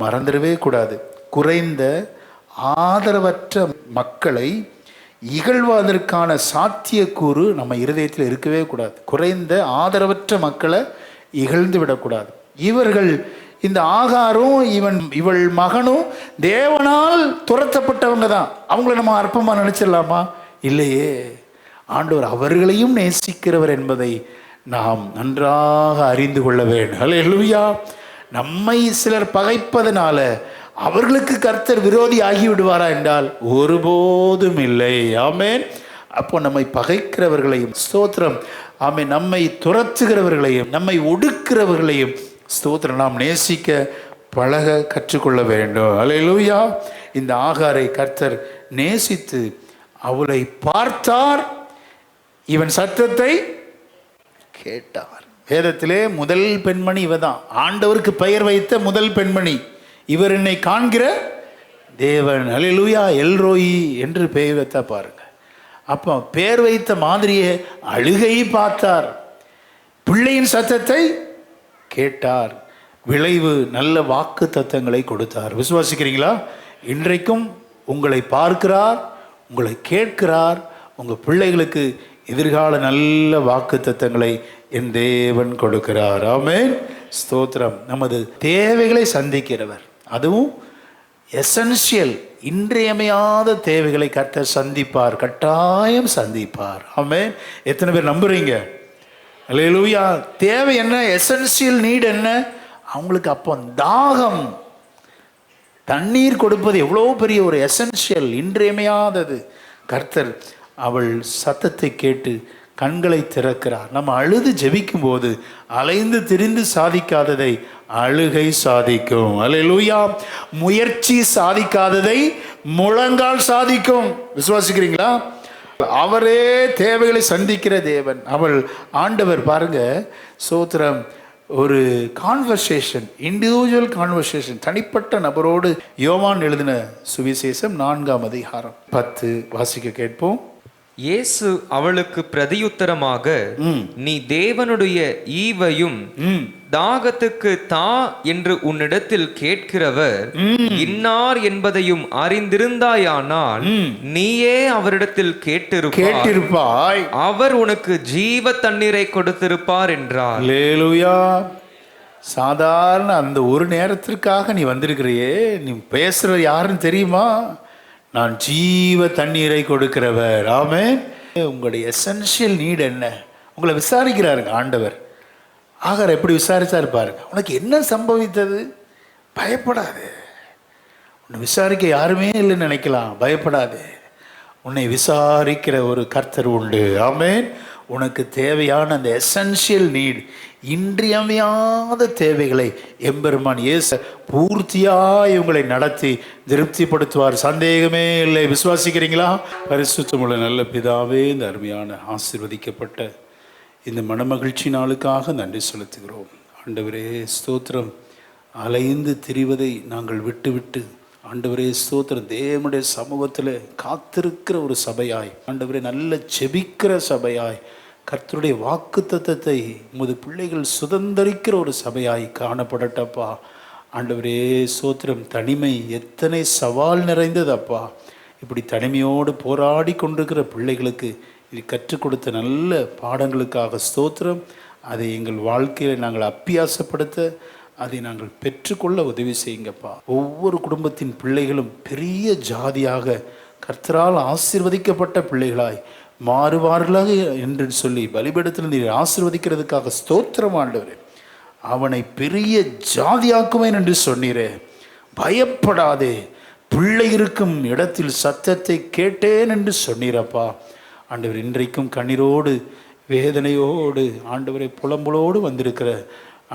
மறந்துடவே கூடாது. குறைந்த ஆதரவற்ற மக்களை இகழ்வதற்கான சாத்தியக்கூறு நம்ம இருதயத்தில் இருக்கவே கூடாது. குறைந்த ஆதரவற்ற மக்களை இகழ்ந்து விடக்கூடாது. இவர்கள், இந்த ஆகாரும் இவள் மகனும் தேவனால் துரத்தப்பட்டவங்க தான். அவங்கள நம்ம அற்பமாக நினைச்சிடலாமா? இல்லையே. ஆண்டவர் அவர்களையும் நேசிக்கிறவர் என்பதை நாம் நன்றாக அறிந்து கொள்ள வேண்டும். அல்லேலூயா. நம்மை சிலர் பகைப்பதனால அவர்களுக்கு கர்த்தர் விரோதி ஆகிவிடுவாரா என்றால் ஒருபோதும் இல்லை. ஆமென். அப்போ நம்மை பகைக்கிறவர்களையும் ஸ்தோத்திரம், ஆமென், நம்மை துரத்துகிறவர்களையும் நம்மை ஒடுக்கிறவர்களையும் ஸ்தோத்திரம் நாம் நேசிக்க பழக கற்றுக்கொள்ள வேண்டும். அல்லேலூயா. இந்த ஆகாரை கர்த்தர் நேசித்து அவளை பார்த்தார், இவன் சத்தத்தை கேட்டார். வேதத்திலே முதல் பெண்மணி இவ தான். ஆண்டவருக்கு பெயர் வைத்த முதல் பெண்மணி. இவர் என்னை காண்கிற தேவன். அல்லேலூயா. எல்ரோயி என்று பெயர் வைத்தா பாருங்க. அப்போ பெயர் வைத்த மாதிரியே அழுகை பார்த்தார், பிள்ளையின் சத்தத்தை கேட்டார். விளைவு நல்ல வாக்கு தத்தங்களை கொடுத்தார். விசுவாசிக்கிறீங்களா? இன்றைக்கும் உங்களை பார்க்கிறார், உங்களை கேட்கிறார். உங்கள் பிள்ளைகளுக்கு எதிர்கால நல்ல வாக்கு தத்தங்களை என் தேவன் கொடுக்கிறார். ஆமென். ஸ்தோத்திரம். நமது தேவைகளை சந்திக்கிறவர், அதுவும் எசென்ஷியல், இன்றியமையாத தேவைகளை கர்த்தர் சந்திப்பார், கட்டாயம் சந்திப்பார். ஆமென். எத்தனை பேர் நம்புறீங்க? அல்லேலூயா. தேவை என்ன? எசென்ஷியல் நீட் என்ன? அவங்களுக்கு அப்போ தாகம், தண்ணீர் கொடுப்பது எவ்வளோ பெரிய ஒரு எசென்ஷியல், இன்றியமையாதது. கர்த்தர் அவள் சத்தத்தை கேட்டு கண்களை திறக்கிறார். நம்ம அழுது ஜெபிக்கும் போது அலைந்து திரிந்து சாதிக்காததை அழுகை சாதிக்கும். அல்லேலூயா. முயற்சி சாதிக்காததை முழங்கால் சாதிக்கும். விசுவாசிக்கிறீங்களா? அவரே தேவைகளை சந்திக்கிற தேவன். அவள் ஆண்டவர் பாருங்க, சோத்திரம், ஒரு கான்வர்சேஷன், இண்டிவிஜுவல் கான்வர்சேஷன், தனிப்பட்ட நபரோடு. யோவான் எழுதின சுவிசேஷம் 4ஆம் அதிகாரம் 10 வாசிக்க கேட்போம். இயேசு அவளுக்கு பிரதியுத்தரமாக, நீ தேவனுடைய ஈவையும் தாகத்துக்கு தா என்று உன்னிடத்தில் கேட்கிறவர் இன்னார் என்பதையும் அறிந்திருந்தாயானால் நீயே அவரிடத்தில் கேட்டிருப்பாய், அவர் உனக்கு ஜீவ தண்ணீரை கொடுத்திருப்பார் என்றார். அல்லேலூயா. சாதாரண அந்த ஒரு நேரத்திற்காக நீ வந்திருக்கிறியே, நீ பேசுற யாருன்னு தெரியுமா? நான் ஜீவ தண்ணீரை கொடுக்கிறவர். ஆமென். உங்களுடைய எசென்ஷியல் நீட் என்ன? உங்களை விசாரிக்கிறாருங்க ஆண்டவர். ஆகார் எப்படி விசாரிச்சாரு பாருங்க. உனக்கு என்ன சம்பவித்தது? பயப்படாது. உன்னை விசாரிக்க யாருமே இல்லைன்னு நினைக்கலாம். பயப்படாது. உன்னை விசாரிக்கிற ஒரு கர்த்தர் உண்டு. ஆமென். உனக்கு தேவையான அந்த எசென்ஷியல் நீட், இன்றியமையாத தேவைகளை எம்பெருமான் இயேசு பூர்த்தியாய் உங்களை நடத்தி திருப்திப்படுத்துவார். சந்தேகமே இல்லை. விசுவாசிக்கிறீங்களா? பரிசுத்தமுள்ள நல்ல பிதாவே, இந்த அருமையான ஆசீர்வதிக்கப்பட்ட இந்த மனமகிழ்ச்சி நாளுக்காக நன்றி செலுத்துகிறோம். ஆண்டவரே ஸ்தோத்திரம். அலைந்து திரிவதை நாங்கள் விட்டு ஆண்டவரே ஸ்தோத்திரம், தேவனுடைய சமூகத்தில் காத்திருக்கிற ஒரு சபையாய், ஆண்டவரே நல்ல செபிக்கிற சபையாய், கர்த்தருடைய வாக்குத்தத்தத்தை உமது பிள்ளைகள் சுதந்தரிக்கிற ஒரு சபையாய் காணப்படட்டப்பா. ஆண்டவரே ஸ்தோத்திரம். தனிமை எத்தனை சவால் நிறைந்ததப்பா. இப்படி தனிமையோடு போராடி கொண்டிருக்கிற பிள்ளைகளுக்கு இது கற்றுக் கொடுத்த நல்ல பாடங்களுக்காக ஸ்தோத்திரம். அதை எங்கள் வாழ்க்கையில் நாங்கள் அப்பியாசப்படுத்த, அதை நாங்கள் பெற்றுக்கொள்ள உதவி செய்யுங்கப்பா. ஒவ்வொரு குடும்பத்தின் பிள்ளைகளும் பெரிய ஜாதியாக கர்த்தரால் ஆசீர்வதிக்கப்பட்ட பிள்ளைகளாய் மாறுவார்களாக என்று சொல்லி பலிபீடத்தில் நீர் ஆசீர்வதிக்கிறதுக்காக ஸ்தோத்திரம் ஆண்டவரே. அவனை பெரிய ஜாதியாக்குவேன் என்று சொன்னீரே. பயப்படாதே, பிள்ளை இருக்கும் இடத்தில் சத்தத்தை கேட்டேன் என்று சொன்னீரப்பா. ஆண்டவர் இன்றைக்கும் கண்ணீரோடு வேதனையோடு ஆண்டவரை புலம்பலோடு வந்திருக்கிற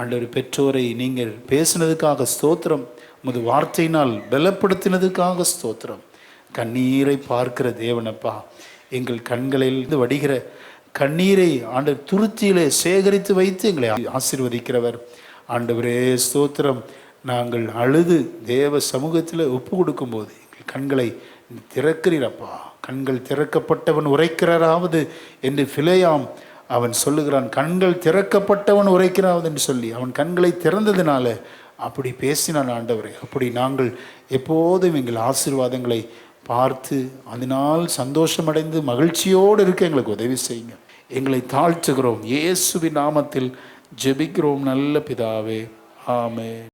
ஆண்டவர் பெற்றோரை நீங்கள் பேசினதுக்காக ஸ்தோத்திரம். உமது வார்த்தையினால் பலப்படுத்தினதுக்காக ஸ்தோத்திரம். கண்ணீரை பார்க்கிற தேவனப்பா, எங்கள் கண்களிலிருந்து வடிகிற கண்ணீரை ஆண்டவர் துருத்தியிலே சேகரித்து வைத்து எங்களை ஆசீர்வதிக்கிறவர். ஆண்டவரே ஸ்தோத்திரம். நாங்கள் அழுது தேவ சமூகத்தில் ஒப்பு கொடுக்கும்போது எங்கள் கண்களை திறக்கிறீரப்பா. கண்கள் திறக்கப்பட்டவன் உரைக்கிறாராவது என்று பிலேயாம் அவன் சொல்லுகிறான். கண்கள் திறக்கப்பட்டவன் உரைக்கிறாவது என்று சொல்லி அவன் கண்களை திறந்ததினால அப்படி பேசினான் ஆண்டவரே. அப்படி நாங்கள் எப்போதும் எங்கள் ஆசீர்வாதங்களை பார்த்து அதனால் சந்தோஷமடைந்து மகிழ்ச்சியோடு இருக்க எங்களுக்கு உதவி செய்யுங்க. எங்களை தாழ்த்துகிறோம். இயேசுவின் நாமத்தில் ஜெபிக்கிறோம் நல்ல பிதாவே. ஆமென்.